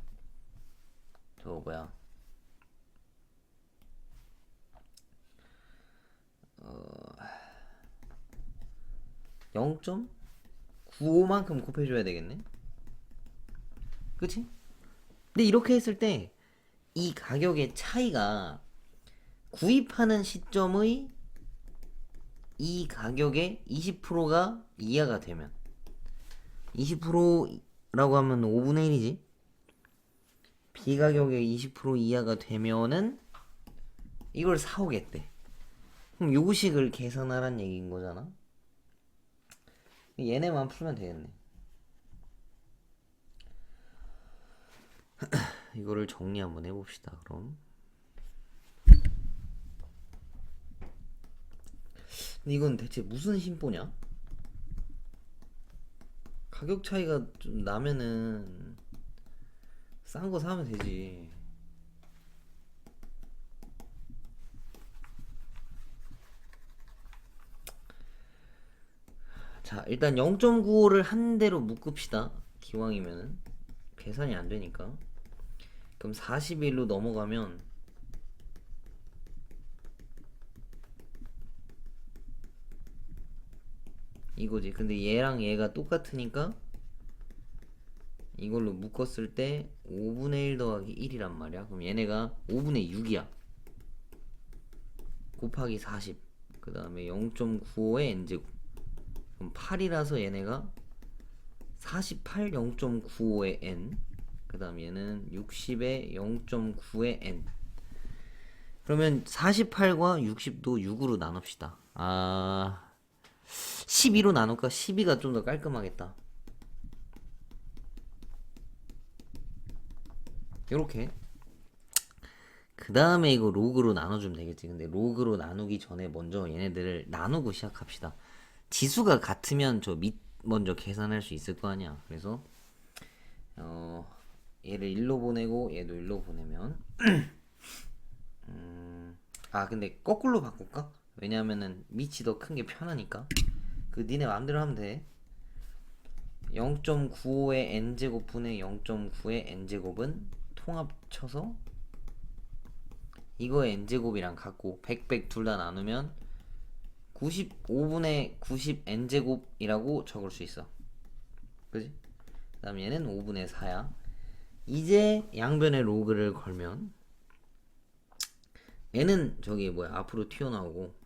0.95만큼 곱해줘야 되겠네. 그치? 근데 이렇게 했을 때 이 가격의 차이가 구입하는 시점의 이 가격의 20%가 이하가 되면 20%라고 하면 5분의 1이지. B 가격의 20% 이하가 되면은 이걸 사오겠대. 그럼 요식을 계산하란 얘기인 거잖아. 얘네만 풀면 되겠네. 이거를 정리 한번 해봅시다. 그럼 근데 이건 대체 무슨 심보냐? 가격 차이가 좀 나면은 싼 거 사면 되지. 자, 일단 0.95를 한 대로 묶읍시다. 기왕이면은 계산이 안 되니까. 그럼 41로 넘어가면 이거지. 근데 얘랑 얘가 똑같으니까 이걸로 묶었을 때 5분의 1 더하기 1이란 말이야. 그럼 얘네가 5분의 6이야. 곱하기 40. 그 다음에 0.95의 n제곱. 그럼 8이라서 얘네가 48 0.95의 n. 그 다음 얘는 60의 0.9의 n. 그러면 48과 60도 6으로 나눕시다. 12로 나눌까? 12가 좀 더 깔끔하겠다. 요렇게. 그 다음에 이거 로그로 나눠주면 되겠지. 근데 로그로 나누기 전에 먼저 얘네들을 나누고 시작합시다. 지수가 같으면 저 밑 먼저 계산할 수 있을 거 아니야. 그래서 얘를 1로 보내고 얘도 1로 보내면 근데 거꾸로 바꿀까? 왜냐면은 밑이 더 큰 게 편하니까. 그 니네 마음대로 하면 돼. 0.95의 n제곱 분의 0.9의 n제곱은 통합쳐서 이거의 n제곱이랑 같고 100 둘 다 나누면 95분의 90 n제곱이라고 적을 수 있어. 그지? 그 다음 얘는 5분의 4야. 이제 양변에 로그를 걸면 얘는 저기 뭐야 앞으로 튀어나오고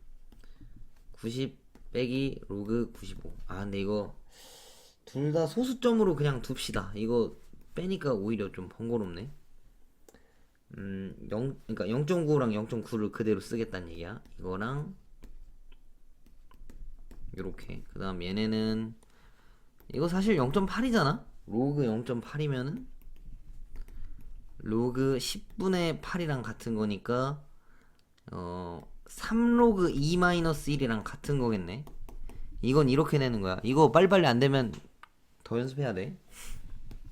90 빼기 로그 95. 근데 이거 둘 다 소수점으로 그냥 둡시다. 이거 빼니까 오히려 좀 번거롭네. 그러니까 0.9랑 0.9를 그대로 쓰겠다는 얘기야. 이거랑 요렇게. 그 다음 얘네는 이거 사실 0.8이잖아. 로그 0.8이면은 로그 10분의 8이랑 같은 거니까 3로그 2-1이랑 같은 거겠네. 이건 이렇게 내는 거야. 이거 빨리빨리 안 되면 더 연습해야 돼.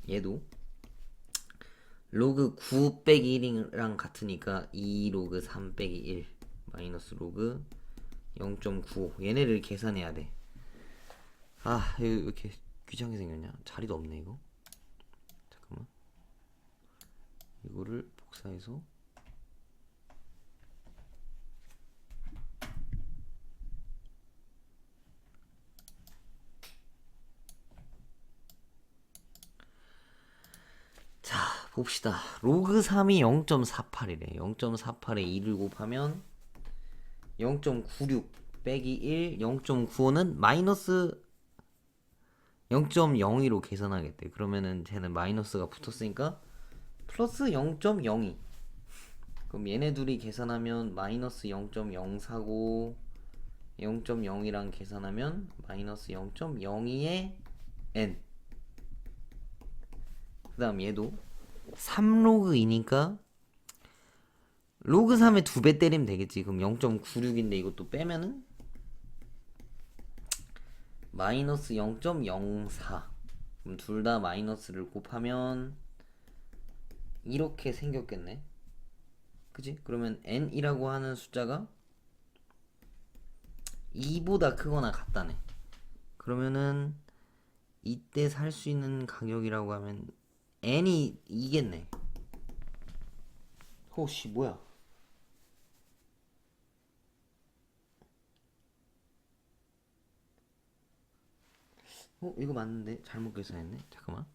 얘도 로그 9 빼기 1이랑 같으니까 2 로그 3 빼기 1 마이너스 로그 0.95 얘네를 계산해야 돼. 이거 왜 이렇게 귀찮게 생겼냐? 자리도 없네 이거. 잠깐만. 이거를 복사해서 자 봅시다. 로그 3이 0.48이래. 0.48에 2를 곱하면 0.96 빼기 1 0.95는 마이너스 0.02로 계산하겠대. 그러면은 쟤는 마이너스가 붙었으니까 플러스 0.02. 그럼 얘네 둘이 계산하면 마이너스 0.04고 0.0이랑 계산하면 마이너스 0.02의 n. 그 다음 얘도 3로그2니까 로그 3에 2배 때리면 되겠지. 그럼 0.96인데 이것도 빼면은 마이너스 0.04. 그럼 둘 다 마이너스를 곱하면 이렇게 생겼겠네. 그치? 그러면 n이라고 하는 숫자가 2보다 크거나 같다네. 그러면은 이때 살 수 있는 가격이라고 하면 n이 2겠네. 호씨 뭐야? 이거 맞는데 잘못 계산했네. 잠깐만.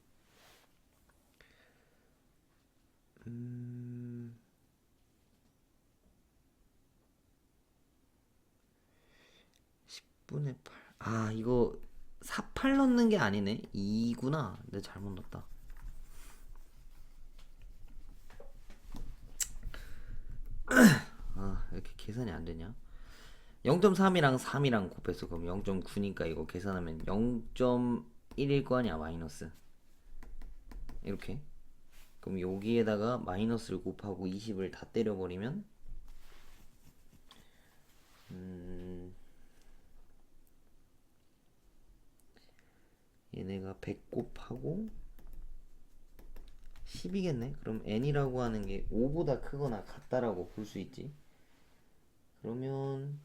10분의 8. 이거 48 넣는 게 아니네. 2구나. 내가 잘못 넣었다. 이렇게 계산이 안 되냐? 0.3이랑 3이랑 곱해서 그럼 0.9니까 이거 계산하면 0.1일 거 아니야, 마이너스. 이렇게. 그럼 여기에다가 마이너스를 곱하고 20을 다 때려버리면 얘네가 100 곱하고 10이겠네. 그럼 n이라고 하는 게 5보다 크거나 같다라고 볼 수 있지. 그러면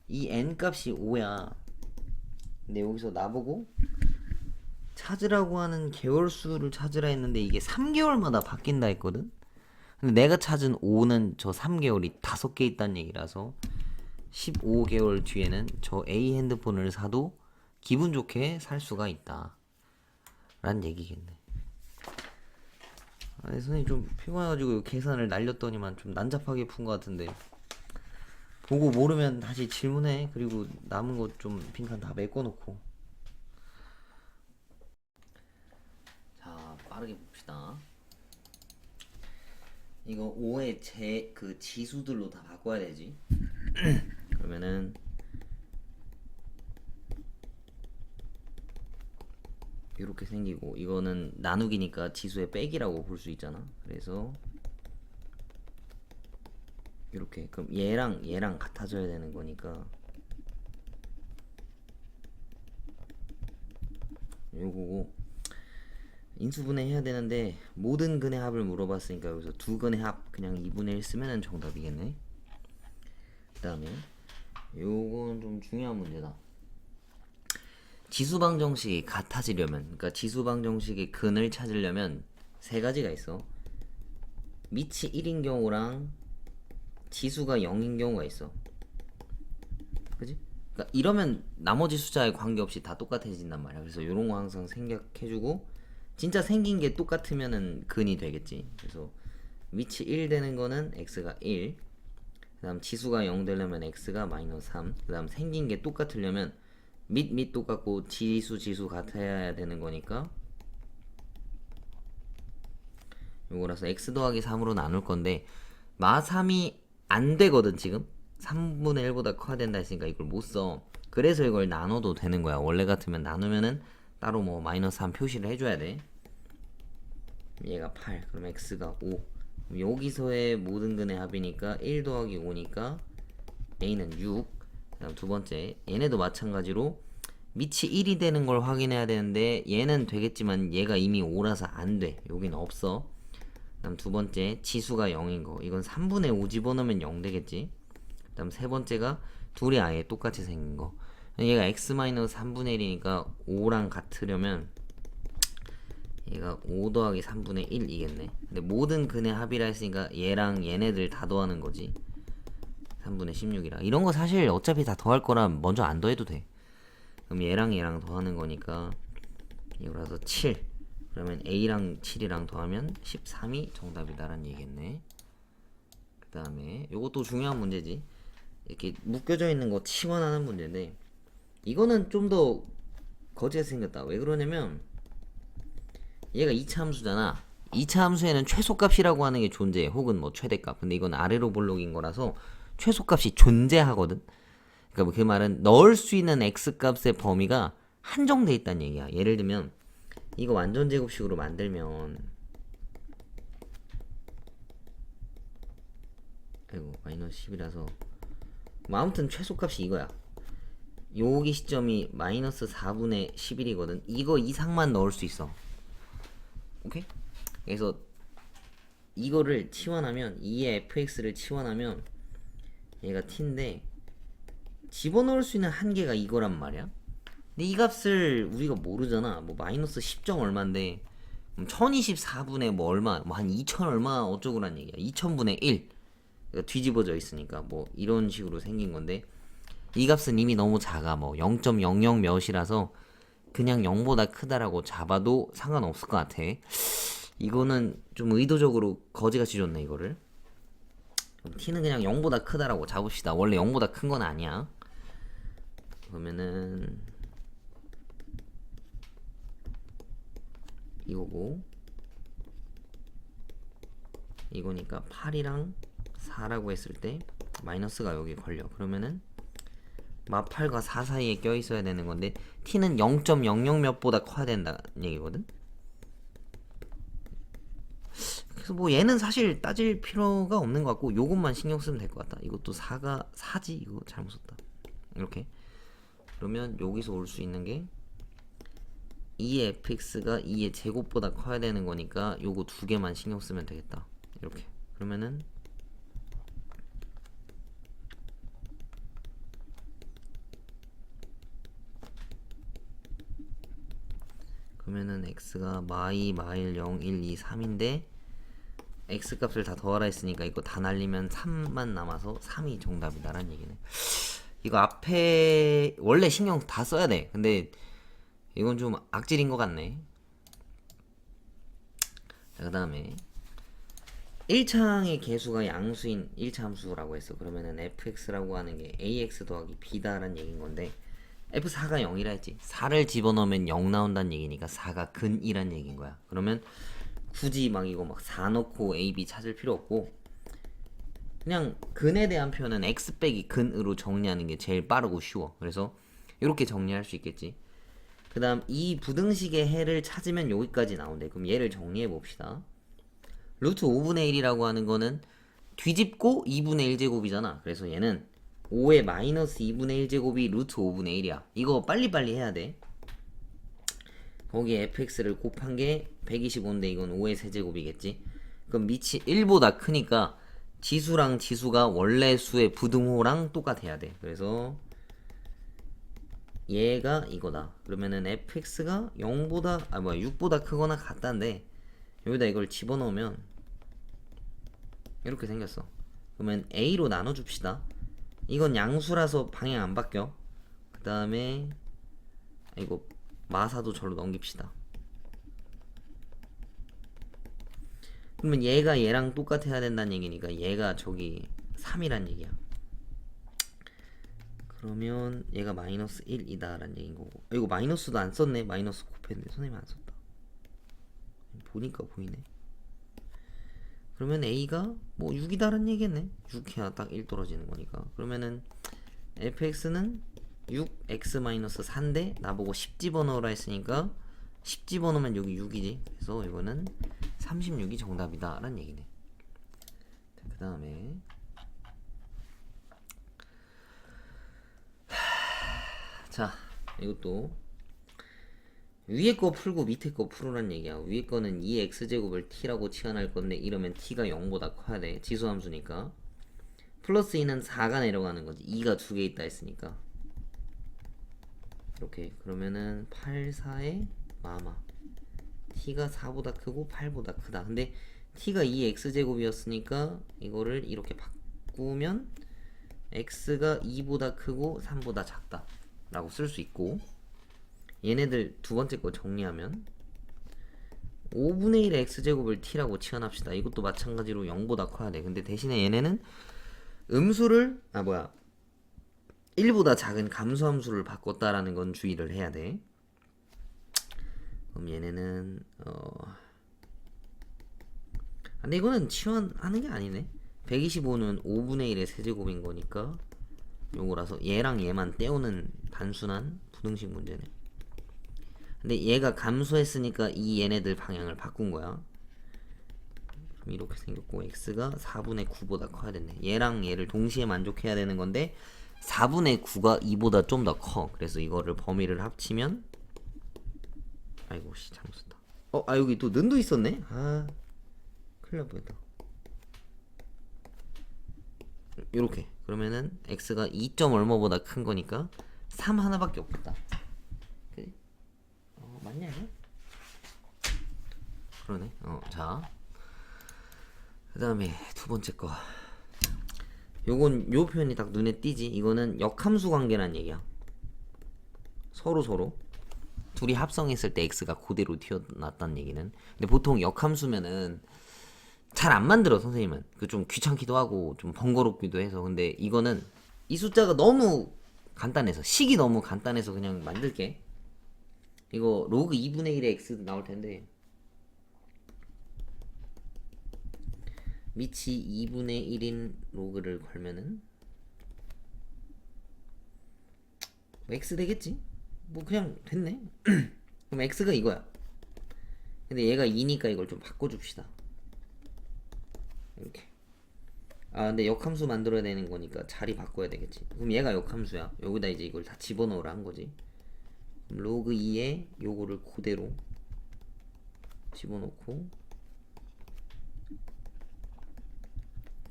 이 n 값이 5야. 근데 여기서 나보고 찾으라고 하는 개월 수를 찾으라 했는데 이게 3개월마다 바뀐다 했거든. 근데 내가 찾은 5는 저 3개월이 5개 있다는 얘기라서 15개월 뒤에는 저 A 핸드폰을 사도 기분 좋게 살 수가 있다 라는 얘기겠네. 아니, 선생님 좀 피곤해가지고 계산을 날렸더니만 좀 난잡하게 푼 것 같은데 보고 모르면 다시 질문해. 그리고 남은 거 좀 빈칸 다 메꿔놓고. 자, 빠르게 봅시다. 이거 5의 그 지수들로 다 바꿔야 되지. 그러면은 이렇게 생기고, 이거는 나누기니까 지수의 빼기라고 볼 수 있잖아. 그래서 이렇게, 그럼 얘랑 같아져야 되는 거니까 요거고, 인수분해 해야 되는데 모든 근의 합을 물어봤으니까 여기서 두 근의 합 그냥 2분의 1 쓰면은 정답이겠네. 그 다음에 요건 좀 중요한 문제다. 지수방정식이 같아지려면, 그러니까 지수방정식의 근을 찾으려면 세 가지가 있어. 밑이 1인 경우랑 지수가 0인 경우가 있어. 그지? 그러니까 이러면 나머지 숫자에 관계없이 다 똑같아진단 말이야. 그래서 요런 거 항상 생각해주고, 진짜 생긴 게 똑같으면은 근이 되겠지. 그래서 밑이 1 되는 거는 x가 1, 그 다음 지수가 0 되려면 x가 마이너스 3, 그 다음 생긴 게 똑같으려면 밑 똑같고 지수 같아야 되는 거니까 요거라서 x 더하기 3으로 나눌 건데, 마 3이 안 되거든. 지금 3분의 1보다 커야 된다 했으니까 이걸 못 써. 그래서 이걸 나눠도 되는 거야. 원래 같으면 나누면은 따로 뭐 마이너스 3 표시를 해줘야 돼. 얘가 8, 그럼 x가 5. 여기서의 모든 근의 합이니까 1 더하기 5니까 a는 6. 그 다음 두 번째, 얘네도 마찬가지로 밑이 1이 되는 걸 확인해야 되는데 얘는 되겠지만 얘가 이미 5라서 안 돼. 여긴 없어. 그 다음 두 번째, 지수가 0인 거, 이건 3분의 5 집어넣으면 0 되겠지. 그 다음 세 번째가 둘이 아예 똑같이 생긴 거, 얘가 x-3분의 1이니까 5랑 같으려면 얘가 5 더하기 3분의 1이겠네. 근데 모든 근의 합이라 했으니까 얘랑 얘네들 다 더하는 거지. 3분의 16이라. 이런 거 사실 어차피 다 더할 거라 먼저 안 더해도 돼. 그럼 얘랑 더하는 거니까 이거라서 7. 그러면 a랑 7이랑 더하면 13이 정답이다라는 얘기겠네. 그 다음에 요것도 중요한 문제지. 이렇게 묶여져 있는 거 치환하는 문제인데, 이거는 좀 더 거지가 생겼다. 왜 그러냐면 얘가 2차 함수잖아. 2차 함수에는 최소값이라고 하는 게 존재해. 혹은 뭐 최대값. 근데 이건 아래로 볼록인 거라서 최소값이 존재하거든. 그러니까 그 말은 넣을 수 있는 x값의 범위가 한정돼 있다는 얘기야. 예를 들면 이거 완전 제곱식으로 만들면, 아이고 마이너스 10이라서 뭐 아무튼 최소값이 이거야. 여기 시점이 마이너스 4분의 11이거든. 이거 이상만 넣을 수 있어. 오케이? 그래서 이거를 치환하면, 2의 fx를 치환하면 얘가 t인데 집어넣을 수 있는 한계가 이거란 말이야. 근데 이 값을 우리가 모르잖아. 뭐 마이너스 10점 얼마인데 1024분의 뭐 얼마, 뭐 한 2000 얼마 어쩌고란 얘기야. 2000분의 1. 그러니까 뒤집어져 있으니까 뭐 이런 식으로 생긴 건데, 이 값은 이미 너무 작아. 뭐 0.00 몇이라서 그냥 0보다 크다라고 잡아도 상관없을 것 같아. 이거는 좀 의도적으로 거지같이 줬네 이거를. t는 그냥 0보다 크다라고 잡읍시다. 원래 0보다 큰 건 아니야. 그러면은 이거고, 이거니까 8이랑 4라고 했을 때 마이너스가 여기 걸려. 그러면은 마 8과 4 사이에 껴있어야 되는 건데 t는 0.00 몇보다 커야 된다는 얘기거든. 그래서 뭐 얘는 사실 따질 필요가 없는 것 같고 요것만 신경 쓰면 될 것 같다. 이것도 4가 4지. 이거 잘못 썼다. 이렇게. 그러면 여기서 올 수 있는 게 2의 fx가 2의 제곱보다 커야 되는 거니까 요거 두 개만 신경 쓰면 되겠다. 이렇게. 그러면은 x가 마이 마일 0 1 2 3인데 x 값을 다 더하라 했으니까 이거 다 날리면 3만 남아서 3이 정답이다라는 얘기네. 이거 앞에 원래 신경 다 써야 돼. 근데 이건 좀 악질인 것 같네. 자, 그 다음에 1창의 개수가 양수인 1차 함수라고 했어. 그러면은 fx라고 하는 게 ax 더하기 b다라는 얘기인 건데 f4가 0이라 했지. 4를 집어넣으면 0 나온다는 얘기니까 4가 근이란 얘기인 거야. 그러면 굳이 막 이거 막 4 넣고 a, b 찾을 필요 없고 그냥 근에 대한 표현은 x 빼기 근으로 정리하는 게 제일 빠르고 쉬워. 그래서 이렇게 정리할 수 있겠지. 그 다음 이 부등식의 해를 찾으면 여기까지 나온대. 그럼 얘를 정리해 봅시다. 루트 5분의 1이라고 하는 거는 뒤집고 2분의 1제곱이잖아. 그래서 얘는 5의 마이너스 2분의 1제곱이 루트 5분의 1이야. 이거 빨리빨리 해야 돼. 거기에 fx를 곱한 게 125인데 이건 5의 세제곱이겠지. 그럼 밑이 1보다 크니까 지수랑 지수가 원래 수의 부등호랑 똑같아야 돼. 그래서 얘가 이거다. 그러면은 fx가 0보다 6보다 크거나 같다인데 여기다 이걸 집어넣으면 이렇게 생겼어. 그러면 a로 나눠줍시다. 이건 양수라서 방향 안 바뀌어. 그 다음에 이거 마사도 절로 넘깁시다. 그러면 얘가 얘랑 똑같아야 된다는 얘기니까 얘가 저기 3이란 얘기야. 그러면 얘가 마이너스 1이다 라는 얘기인 거고. 이거 마이너스도 안 썼네. 마이너스 곱했는데 선생님 안 썼다. 보니까 보이네. 그러면 a가 뭐 6이다 라는 얘기겠네. 6해야 딱 1 떨어지는 거니까. 그러면은 fx는 6x-4인데 나보고 10 집어넣으라 했으니까 10 집어넣으면 여기 6이지. 그래서 이거는 36이 정답이다 라는 얘기네. 그 다음에 자 이것도 위에 거 풀고 밑에 거 풀으란 얘기야. 위에 거는 2x제곱을 t라고 치환할 건데 이러면 t가 0보다 커야 돼. 지수함수니까. 플러스 2는 4가 내려가는 거지. 2가 두 개 있다 했으니까. 이렇게 그러면은 8, 4에 마마 t가 4보다 크고 8보다 크다. 근데 t가 2x제곱이었으니까 이거를 이렇게 바꾸면 x가 2보다 크고 3보다 작다 라고 쓸 수 있고, 얘네들 두 번째 거 정리하면 5분의 1의 x제곱을 t라고 치환합시다. 이것도 마찬가지로 0보다 커야 돼. 근데 대신에 얘네는 음수를 1보다 작은 감소함수를 바꿨다라는 건 주의를 해야 돼. 그럼 얘네는 근데 이거는 치환하는 게 아니네. 125는 5분의 1의 세제곱인 거니까 요거라서 얘랑 얘만 떼우는 단순한 부등식 문제네. 근데 얘가 감소했으니까 이 얘네들 방향을 바꾼 거야. 그럼 이렇게 생겼고 x가 4분의 9보다 커야 됐네. 얘랑 얘를 동시에 만족해야 되는 건데 4분의 9가 2보다 좀 더 커. 그래서 이거를 범위를 합치면 아이고 씨 잘못 썼다. 여기 또 는도 있었네. 큰일 날 뻔했다. 요렇게 그러면은 x가 2점 얼마보다 큰 거니까 3 하나밖에 없겠다. 그래? 맞냐 이거? 그러네. 자 그 다음에 두 번째 거. 요건 요 표현이 딱 눈에 띄지. 이거는 역함수 관계란 얘기야. 서로 둘이 합성했을 때 x가 그대로 튀어났다는 얘기는. 근데 보통 역함수면은 잘 안 만들어 선생님은. 그 좀 귀찮기도 하고 좀 번거롭기도 해서. 근데 이거는 이 숫자가 너무 간단해서, 식이 너무 간단해서 그냥 만들게. 이거 로그 2분의 1의 x 나올 텐데 밑이 2분의 1인 로그를 걸면은 뭐 x 되겠지? 뭐 그냥 됐네. 그럼 x가 이거야. 근데 얘가 2니까 이걸 좀 바꿔줍시다. 이렇게. 근데 역함수 만들어야 되는 거니까 자리 바꿔야 되겠지. 그럼 얘가 역함수야. 여기다 이제 이걸 다 집어넣으라 한 거지. 로그 2에 요거를 그대로 집어넣고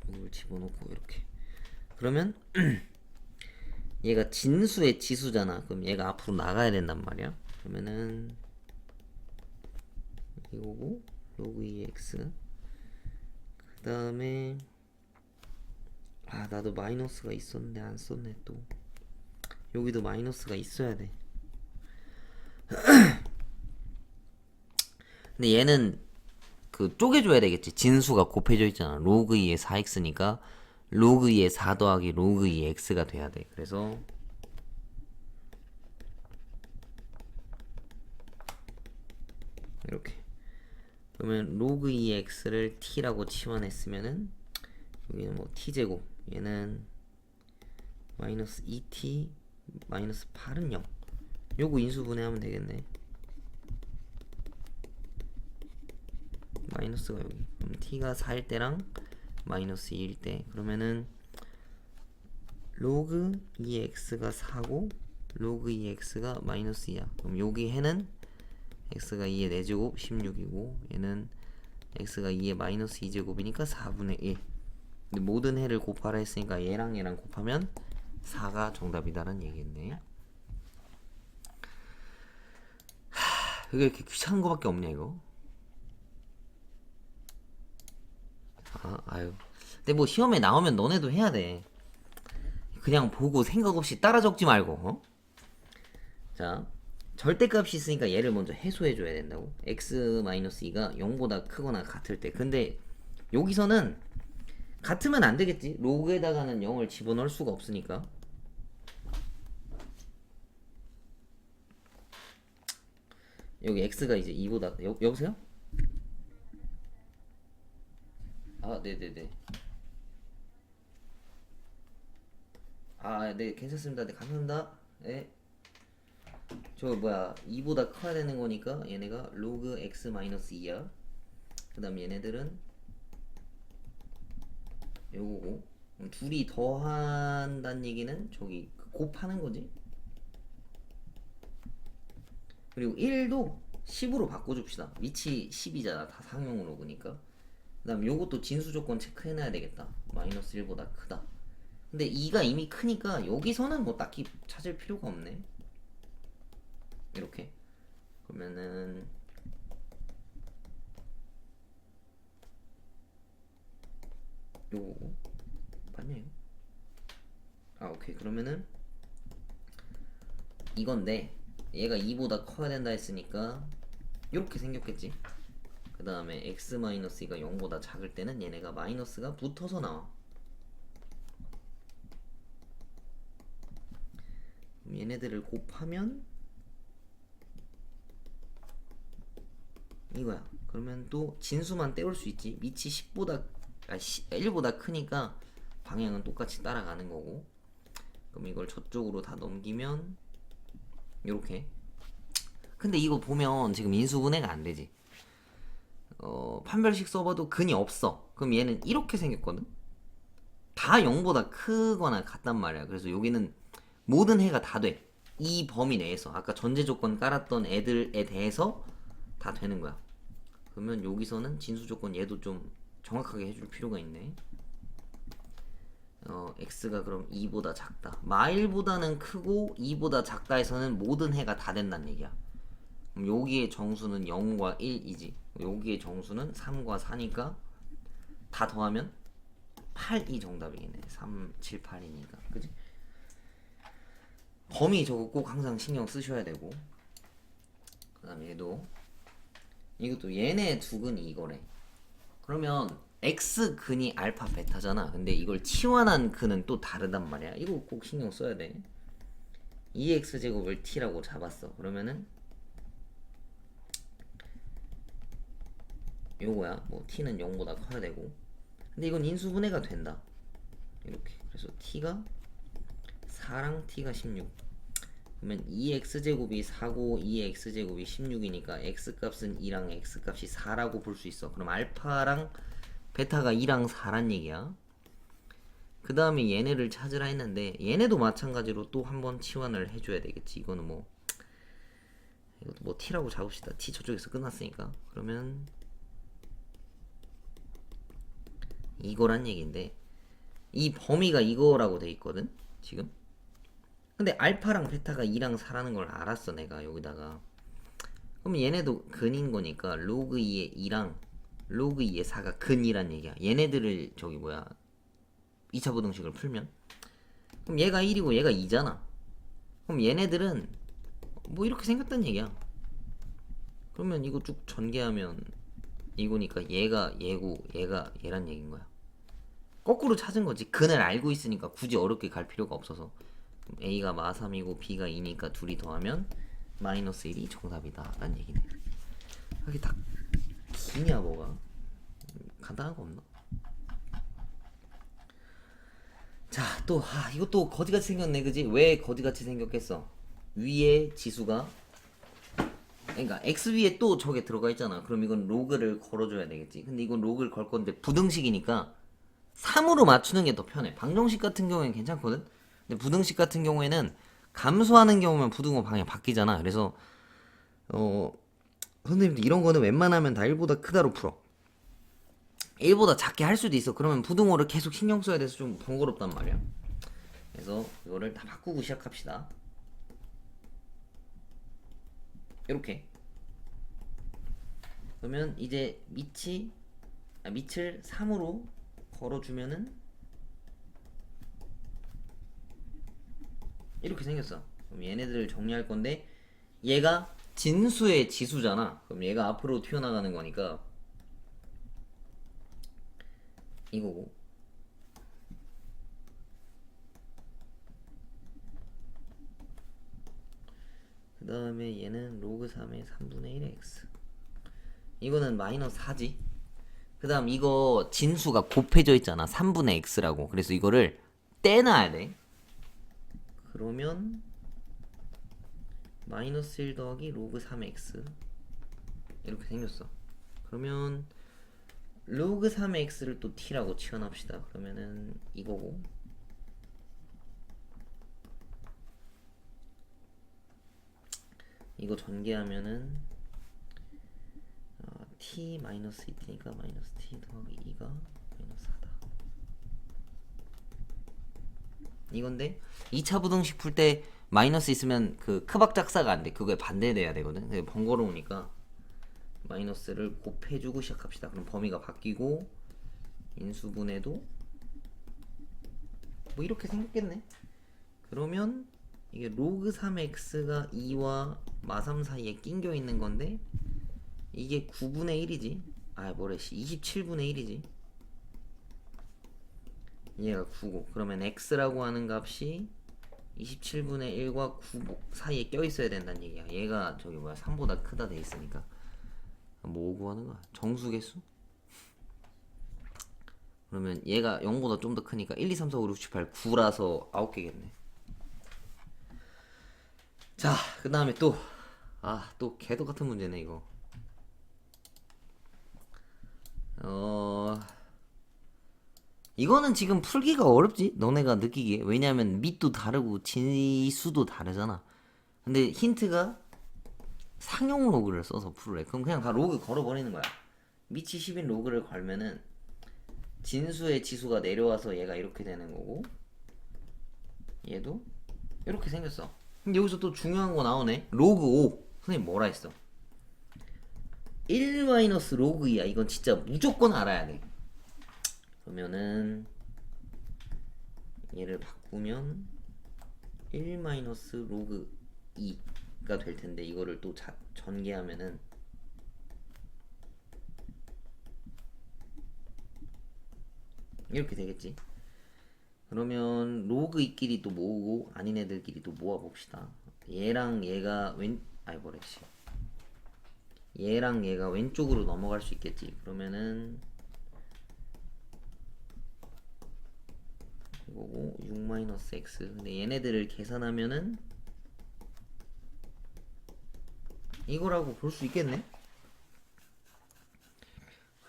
요걸 집어넣고 이렇게. 그러면 얘가 진수의 지수잖아. 그럼 얘가 앞으로 나가야 된단 말이야. 그러면은 이거고 로그 2x 그 다음에 나도 마이너스가 있었는데 안 썼네. 또 여기도 마이너스가 있어야 돼. 근데 얘는 그 쪼개줘야 되겠지. 진수가 곱해져 있잖아. 로그 2의 4x니까 로그 2의 4 더하기 로그 2의 x가 돼야 돼. 그래서 이렇게. 그러면 로그 2의 x를 t라고 치환했으면은 여기는 뭐 t제곱, 얘는 마이너스 2t 마이너스 8은 0. 요거 인수분해하면 되겠네. 마이너스가 여기. 그럼 t가 4일 때랑 마이너스 2일 때, 그러면은 로그 2x가 4고 로그 2x가 마이너스 2야. 그럼 여기 해는 x가 2의 4제곱 16이고 얘는 x가 2의 마이너스 2제곱이니까 4분의 1. 근데 모든 해를 곱하라 했으니까 얘랑 얘랑 곱하면 4가 정답이다라는 얘기겠네. 왜 이렇게 귀찮은 거밖에 없냐 이거. 아유. 근데 뭐 시험에 나오면 너네도 해야 돼. 그냥 보고 생각 없이 따라 적지 말고. 어? 자, 절대값이 있으니까 얘를 먼저 해소해줘야 된다고. x-2가 0보다 크거나 같을 때. 근데 여기서는 같으면 안 되겠지. 로그에다가는 0을 집어넣을 수가 없으니까. 여기 x가 이제 2보다 여보세요? 네네네. 네, 괜찮습니다. 네, 감사합니다. 네. 저 뭐야 2보다 커야 되는 거니까 얘네가 로그 x-2야. 그 다음 얘네들은 요거고, 둘이 더한다는 얘기는 저기 곱하는 거지. 그리고 1도 10으로 바꿔줍시다. 위치 10이잖아. 다 상용으로 오니까. 그 다음 요것도 진수 조건 체크해놔야 되겠다. 마이너스 1보다 크다. 근데 2가 이미 크니까 여기서는 뭐 딱히 찾을 필요가 없네. 이렇게. 그러면은 요거고 맞네요. 오케이. 그러면은 이건데 얘가 2보다 커야 된다 했으니까 이렇게 생겼겠지. 그 다음에 x-2가 0보다 작을 때는 얘네가 마이너스가 붙어서 나와. 그럼 얘네들을 곱하면 이거야. 그러면 또 진수만 떼올 수 있지. 밑이 1보다 크니까 방향은 똑같이 따라가는 거고. 그럼 이걸 저쪽으로 다 넘기면 요렇게. 근데 이거 보면 지금 인수분해가 안 되지. 판별식 서버도 근이 없어. 그럼 얘는 이렇게 생겼거든. 다 0보다 크거나 같단 말이야. 그래서 여기는 모든 해가 다 돼. 이 범위 내에서 아까 전제 조건 깔았던 애들에 대해서 다 되는 거야. 그러면 여기서는 진수 조건 얘도 좀 정확하게 해줄 필요가 있네. x가 그럼 2보다 작다. 마일보다는 크고 2보다 작다 해서는 모든 해가 다 된다는 얘기야. 그럼 여기의 정수는 0과 1이지. 여기의 정수는 3과 4니까 다 더하면 8이 정답이겠네. 3, 7, 8이니까. 그치? 범위 저거 꼭 항상 신경 쓰셔야 되고. 그 다음에 얘도 이것도 얘네 두 근이 이거래. 그러면 x 근이 알파 베타잖아. 근데 이걸 치환한 근은 또 다르단 말이야. 이거 꼭 신경 써야 돼. 2x 제곱을 t라고 잡았어. 그러면은 요거야. 뭐 t는 0보다 커야 되고. 근데 이건 인수분해가 된다. 이렇게. 그래서 t가 4랑 t가 16. 그러면 2x제곱이 4고 2x제곱이 16이니까 x값은 2랑 x값이 4라고 볼 수 있어. 그럼 알파랑 베타가 2랑 4란 얘기야. 그 다음에 얘네를 찾으라 했는데 얘네도 마찬가지로 또 한번 치환을 해줘야 되겠지. 이거는 뭐 이것도 뭐 t라고 잡읍시다. t 저쪽에서 끝났으니까. 그러면 이거란 얘기인데 이 범위가 이거라고 돼 있거든 지금. 근데 알파랑 베타가 2랑 4라는 걸 알았어 내가 여기다가. 그럼 얘네도 근인 거니까 로그 2의 2랑 로그 2의 4가 근이란 얘기야. 얘네들을 저기 뭐야 2차 부등식을 풀면 그럼 얘가 1이고 얘가 2잖아. 그럼 얘네들은 뭐 이렇게 생겼단 얘기야. 그러면 이거 쭉 전개하면 이거니까 얘가 얘고 얘가 얘란 얘긴 거야. 거꾸로 찾은 거지. 근을 알고 있으니까 굳이 어렵게 갈 필요가 없어서. A가 마3이고 B가 2니까 둘이 더하면 마이너스 1이 정답이다 라는 얘기네. 이게 다 기냐 뭐가. 간단한 거 없나? 자, 또 이것도 거지같이 생겼네 그지? 왜 거지같이 생겼겠어? 위에 지수가 그러니까 x 위에 또 저게 들어가 있잖아. 그럼 이건 로그를 걸어줘야 되겠지. 근데 이건 로그를 걸 건데 부등식이니까 3으로 맞추는 게 더 편해. 방정식 같은 경우에는 괜찮거든. 근데 부등식 같은 경우에는 감소하는 경우면 부등호 방향 바뀌잖아. 그래서 선생님들 이런 거는 웬만하면 다 1보다 크다로 풀어. 1보다 작게 할 수도 있어. 그러면 부등호를 계속 신경 써야 돼서 좀 번거롭단 말이야. 그래서 이거를 다 바꾸고 시작합시다. 이렇게. 그러면 이제 밑을 3으로 걸어주면은 이렇게 생겼어. 그럼 얘네들을 정리할 건데 얘가 진수의 지수잖아. 그럼 얘가 앞으로 튀어나가는 거니까 이거고. 그 다음에 얘는 로그 3의 3분의 1의 x. 이거는 마이너스 4지. 그 다음 이거 진수가 곱해져 있잖아. 3분의 x라고. 그래서 이거를 떼놔야 돼. 그러면 마이너스 1 더하기 로그 3x 이렇게 생겼어. 그러면 로그 3의 x를 또 t라고 치환합시다. 그러면은 이거고. 이거 전개하면은 t 마이너스 2t니까 마이너스 t 더하기 2가 마이너스 4다. 이건데 2차 부등식 풀 때 마이너스 있으면 그 크박작사가 안 돼. 그거에 반대돼야 되거든. 그게 번거로우니까 마이너스를 곱해주고 시작합시다. 그럼 범위가 바뀌고 인수분해도 뭐 이렇게 생겼겠네. 그러면 이게 로그 3x가 2와 마3 사이에 낑겨 있는 건데 이게 9분의 1이지. 뭐래 27분의 1이지. 얘가 9고 그러면 x라고 하는 값이 27분의 1과 9 사이에 껴있어야 된다는 얘기야. 얘가 저기 뭐야 3보다 크다 돼 있으니까. 뭐 구하는 거야? 정수개수? 그러면 얘가 0보다 좀 더 크니까 1, 2, 3, 4, 5, 6, 7, 8, 9라서 9개겠네. 자, 그 다음에 또 개도 같은 문제네 이거. 이거는 지금 풀기가 어렵지? 너네가 느끼기에. 왜냐면 밑도 다르고 지수도 다르잖아. 근데 힌트가 상용 로그를 써서 풀래. 그럼 그냥 다 로그 걸어버리는 거야. 밑이 10인 로그를 걸면은 진수의 지수가 내려와서 얘가 이렇게 되는 거고 얘도 이렇게 생겼어. 근데 여기서 또 중요한 거 나오네. 로그 5. 선생님 뭐라 했어? 1 마이너스 로그 2야. 이건 진짜 무조건 알아야 돼. 그러면은 얘를 바꾸면 1 마이너스 로그 2가 될 텐데 이거를 또 전개하면은 이렇게 되겠지. 그러면 로그 2끼리 또 모으고 아닌 애들끼리 또 모아봅시다. 얘랑 얘가 얘랑 얘가 왼쪽으로 넘어갈 수 있겠지. 그러면은 이거고 6-x. 근데 얘네들을 계산하면은 이거라고 볼 수 있겠네.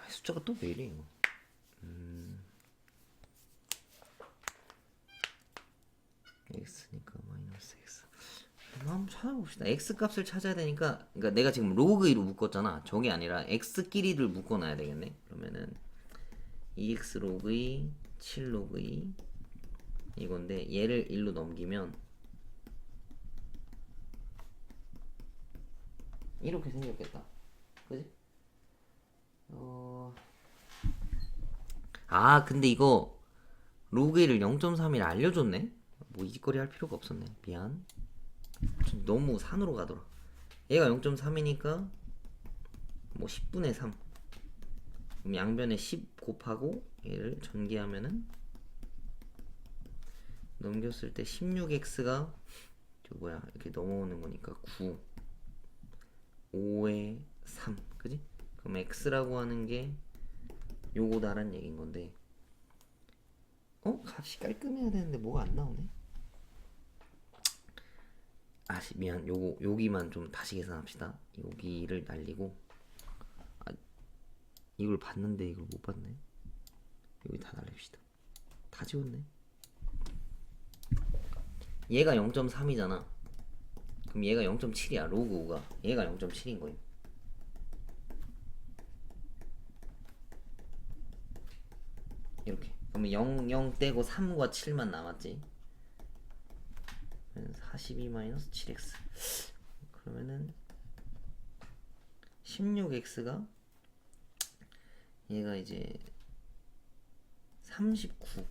숫자가 또 왜 이래 이거. x니까 마이너스 x. 한번 찾아봅시다. x 값을 찾아야 되니까, 그러니까 내가 지금 로그 2로 묶었잖아. 저게 아니라 x끼리를 묶어놔야 되겠네. 그러면은 2x 로그 2, 7 로그 2 이건데 얘를 1로 넘기면 이렇게 생겼겠다. 그지? 근데 이거 로그 1을 0.3일 알려줬네? 뭐 이 짓거리 할 필요가 없었네. 미안. 너무 산으로 가더라. 얘가 0.3이니까 뭐 10분의 3. 그럼 양변에 10 곱하고 얘를 전개하면은 넘겼을 때 16x가 저 뭐야 이렇게 넘어오는 거니까 9 5에 3 그지? 그럼 x라고 하는 게 요거다란 얘기인 건데 값이 깔끔해야 되는데 뭐가 안 나오네. 미안. 여기만 좀 다시 계산합시다. 여기를 날리고 이걸 봤는데 이걸 못 봤네. 여기 다 날립시다. 다 지웠네. 얘가 0.3이잖아. 그럼 얘가 0.7이야. 로그 5가 얘가 0.7인 거임. 이렇게. 그러면 0 떼고 3과 7만 남았지. 42-7x. 그러면은 16x가 얘가 이제 39.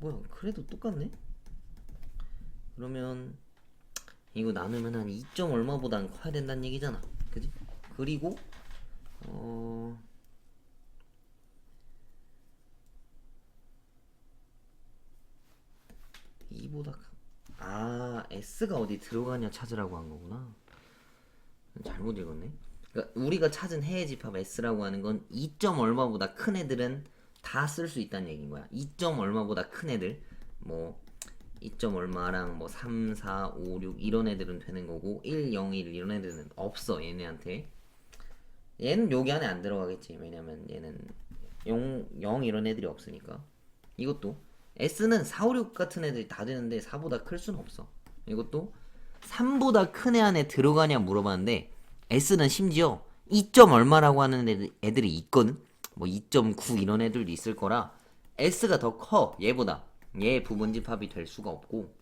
뭐야? 그래도 똑같네. 그러면 이거 나누면 한 2점 얼마보단 커야 된다는 얘기잖아. 그지? 그리고 2보다 S가 어디 들어가냐 찾으라고 한 거구나. 잘못 읽었네. 그러니까 우리가 찾은 해의 집합 S라고 하는 건 2점 얼마보다 큰 애들은 다 쓸 수 있다는 얘기인 거야. 2점 얼마보다 큰 애들 뭐 2점 얼마랑 뭐 3, 4, 5, 6 이런 애들은 되는 거고 1, 0, 1 이런 애들은 없어. 얘네한테. 얘는 여기 안에 안 들어가겠지. 왜냐면 얘는 0 이런 애들이 없으니까. 이것도 S는 4, 5, 6 같은 애들이 다 되는데 4보다 클 수는 없어. 이것도 3보다 큰 애 안에 들어가냐 물어봤는데 S는 심지어 2점 얼마라고 하는 애들이 있거든. 뭐 2.9 이런 애들도 있을 거라 S가 더 커. 얘보다. 얘 부분집합이 될 수가 없고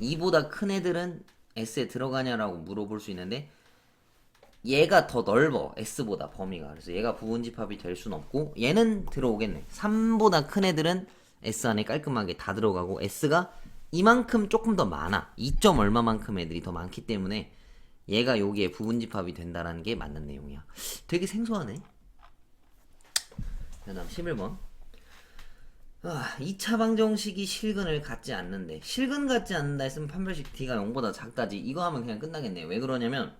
2보다 큰 애들은 S에 들어가냐라고 물어볼 수 있는데 얘가 더 넓어. S보다 범위가. 그래서 얘가 부분집합이 될 수는 없고 얘는 들어오겠네. 3보다 큰 애들은 S 안에 깔끔하게 다 들어가고 S가 이만큼 조금 더 많아. 2점 얼마만큼 애들이 더 많기 때문에 얘가 여기에 부분집합이 된다라는 게 맞는 내용이야. 되게 생소하네. 그 다음 11번 2차 방정식이 실근을 갖지 않는데 실근 갖지 않는다 했으면 판별식 D가 0보다 작다지. 이거 하면 그냥 끝나겠네. 왜 그러냐면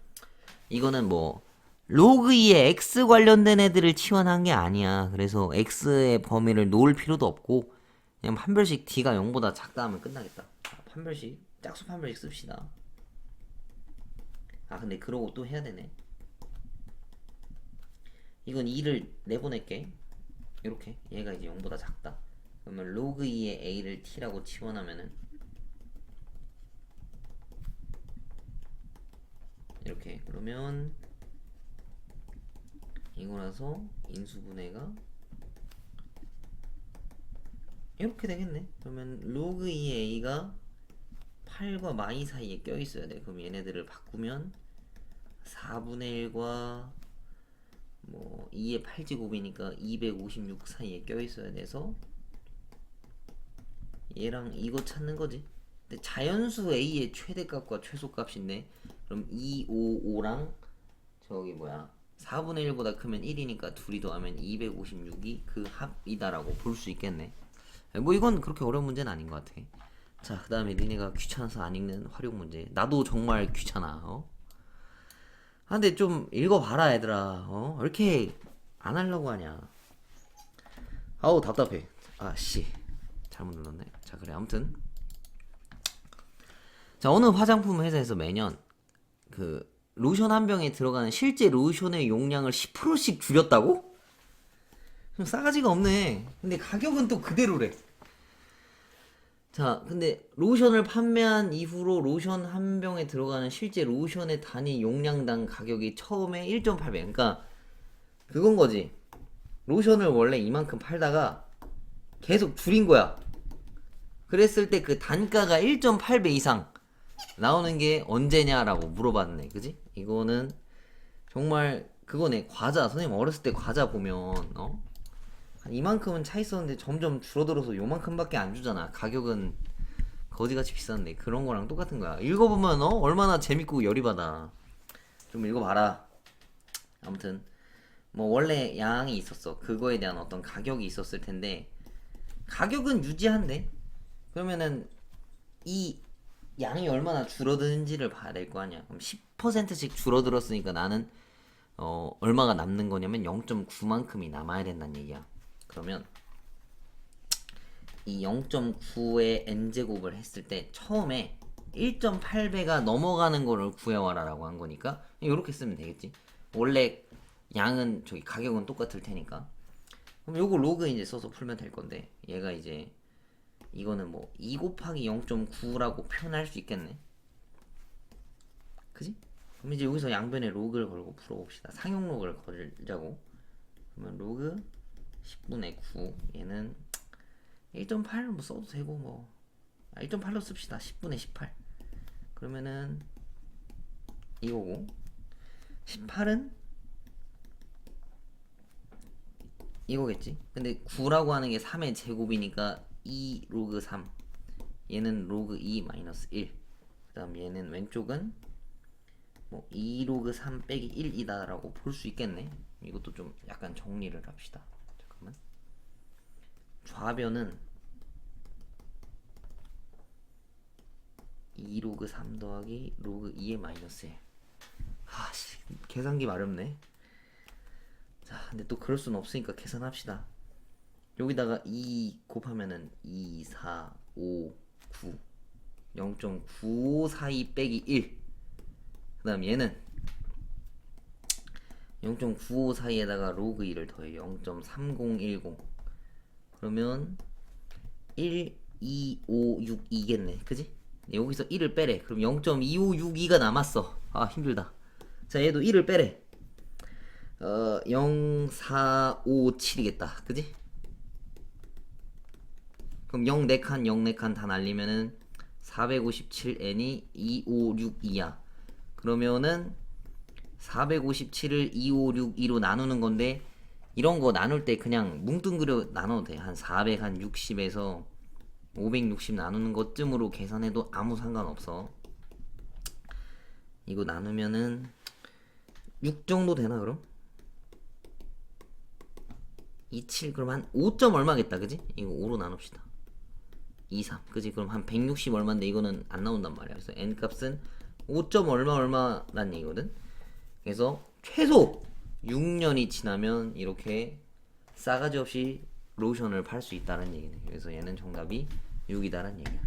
이거는 뭐 로그 2에 x 관련된 애들을 치환한 게 아니야. 그래서 x의 범위를 놓을 필요도 없고 그냥 판별식 D가 0보다 작다 하면 끝나겠다. 판별식 짝수 판별식 씁시다. 근데 그러고 또 해야 되네. 이건 2를 내보낼게. 이렇게 얘가 이제 0보다 작다. 그러면 로그 2의 a를 t라고 치환하면은 이렇게. 그러면 이거라서 인수분해가 이렇게 되겠네. 그러면 로그 2의 a가 8과 마이 사이에 껴있어야 돼. 그럼 얘네들을 바꾸면 4분의 1과 뭐 2의 8제곱이니까 256 사이에 껴있어야 돼서 얘랑 이거 찾는 거지. 근데 자연수 a의 최대값과 최소값인데 그럼 255랑 저기 뭐야 4분의 1보다 크면 1이니까 둘이 더하면 256이 그 합이다라고 볼 수 있겠네. 뭐 이건 그렇게 어려운 문제는 아닌 것 같아. 자, 그 다음에 니네가 귀찮아서 안 읽는 활용 문제. 나도 정말 귀찮아. 근데 좀 읽어봐라 얘들아. 왜 이렇게 안 하려고 하냐. 아우 답답해. 잘못 눌렀네. 자, 그래 아무튼 자, 어느 화장품 회사에서 매년 그 로션 한 병에 들어가는 실제 로션의 용량을 10%씩 줄였다고? 좀 싸가지가 없네. 근데 가격은 또 그대로래. 자, 근데 로션을 판매한 이후로 로션 한 병에 들어가는 실제 로션의 단위 용량당 가격이 처음에 1.8배. 그러니까 그건 거지. 로션을 원래 이만큼 팔다가 계속 줄인 거야. 그랬을 때 그 단가가 1.8배 이상 나오는 게 언제냐라고 물어봤네. 그지? 이거는 정말 그거네. 과자. 선생님 어렸을 때 과자 보면 한 이만큼은 차 있었는데 점점 줄어들어서 요만큼밖에 안 주잖아. 가격은 거지같이 비싼데 그런 거랑 똑같은 거야. 읽어보면 얼마나 재밌고 열이 받아. 좀 읽어봐라. 아무튼 뭐 원래 양이 있었어. 그거에 대한 어떤 가격이 있었을 텐데 가격은 유지한대. 그러면은 이 양이 얼마나 줄어드는지를 봐야 될 거 아니야. 그럼 10%씩 줄어들었으니까 나는 얼마가 남는 거냐면 0.9만큼이 남아야 된다는 얘기야. 그러면 이 0.9의 n제곱을 했을 때 처음에 1.8배가 넘어가는 거를 구해와라라고 한 거니까 이렇게 쓰면 되겠지. 원래 양은 저기 가격은 똑같을 테니까. 그럼 요거 로그 이제 써서 풀면 될 건데 얘가 이제 이거는 뭐 2 곱하기 0.9라고 표현할 수 있겠네. 그지? 그럼 이제 여기서 양변에 로그를 걸고 풀어봅시다. 상용 로그를 걸자고. 그러면 로그 10분의 9 얘는 1.8 뭐 써도 되고 뭐 1.8로 씁시다. 10분의 18 그러면은 이거고 18은 이거겠지. 근데 9라고 하는 게 3의 제곱이니까 2 로그 3 얘는 로그 2 마이너스 1 그 다음 얘는 왼쪽은 뭐 2 로그 3 빼기 1이다 라고 볼 수 있겠네. 이것도 좀 약간 정리를 합시다. 잠깐만. 좌변은 2 로그 3 더하기 로그 2의 마이너스 1. 아씨 계산기 마렵네. 자 근데 또 그럴 순 없으니까 계산합시다. 여기다가 2 곱하면은 2, 4, 5, 9 0.952 빼기 1 그 다음 얘는 0.95 사이에다가 로그 2를 더해 0.3010 그러면 1, 2, 5, 6, 2겠네. 그지? 여기서 1을 빼래. 그럼 0.2562가 남았어. 아 힘들다. 자 얘도 1을 빼래. 0457이겠다. 그지? 그럼 0 4칸 0 4칸 다 날리면은 457n이 2562야. 그러면은 457을 2562로 나누는 건데 이런 거 나눌 때 그냥 뭉뚱그려 나눠도 돼. 한 460에서 560 나누는 것쯤으로 계산해도 아무 상관없어. 이거 나누면은 6 정도 되나 그럼? 27 그럼 한 5점 얼마겠다. 그지? 이거 5로 나눕시다. 23 그지? 그럼 한 160 얼마인데 이거는 안 나온단 말이야. 그래서 n값은 5점 얼마 얼마란 얘기거든. 그래서 최소 6년이 지나면 이렇게 싸가지 없이 로션을 팔 수 있다는 얘기네. 그래서 얘는 정답이 6이다라는 얘기야.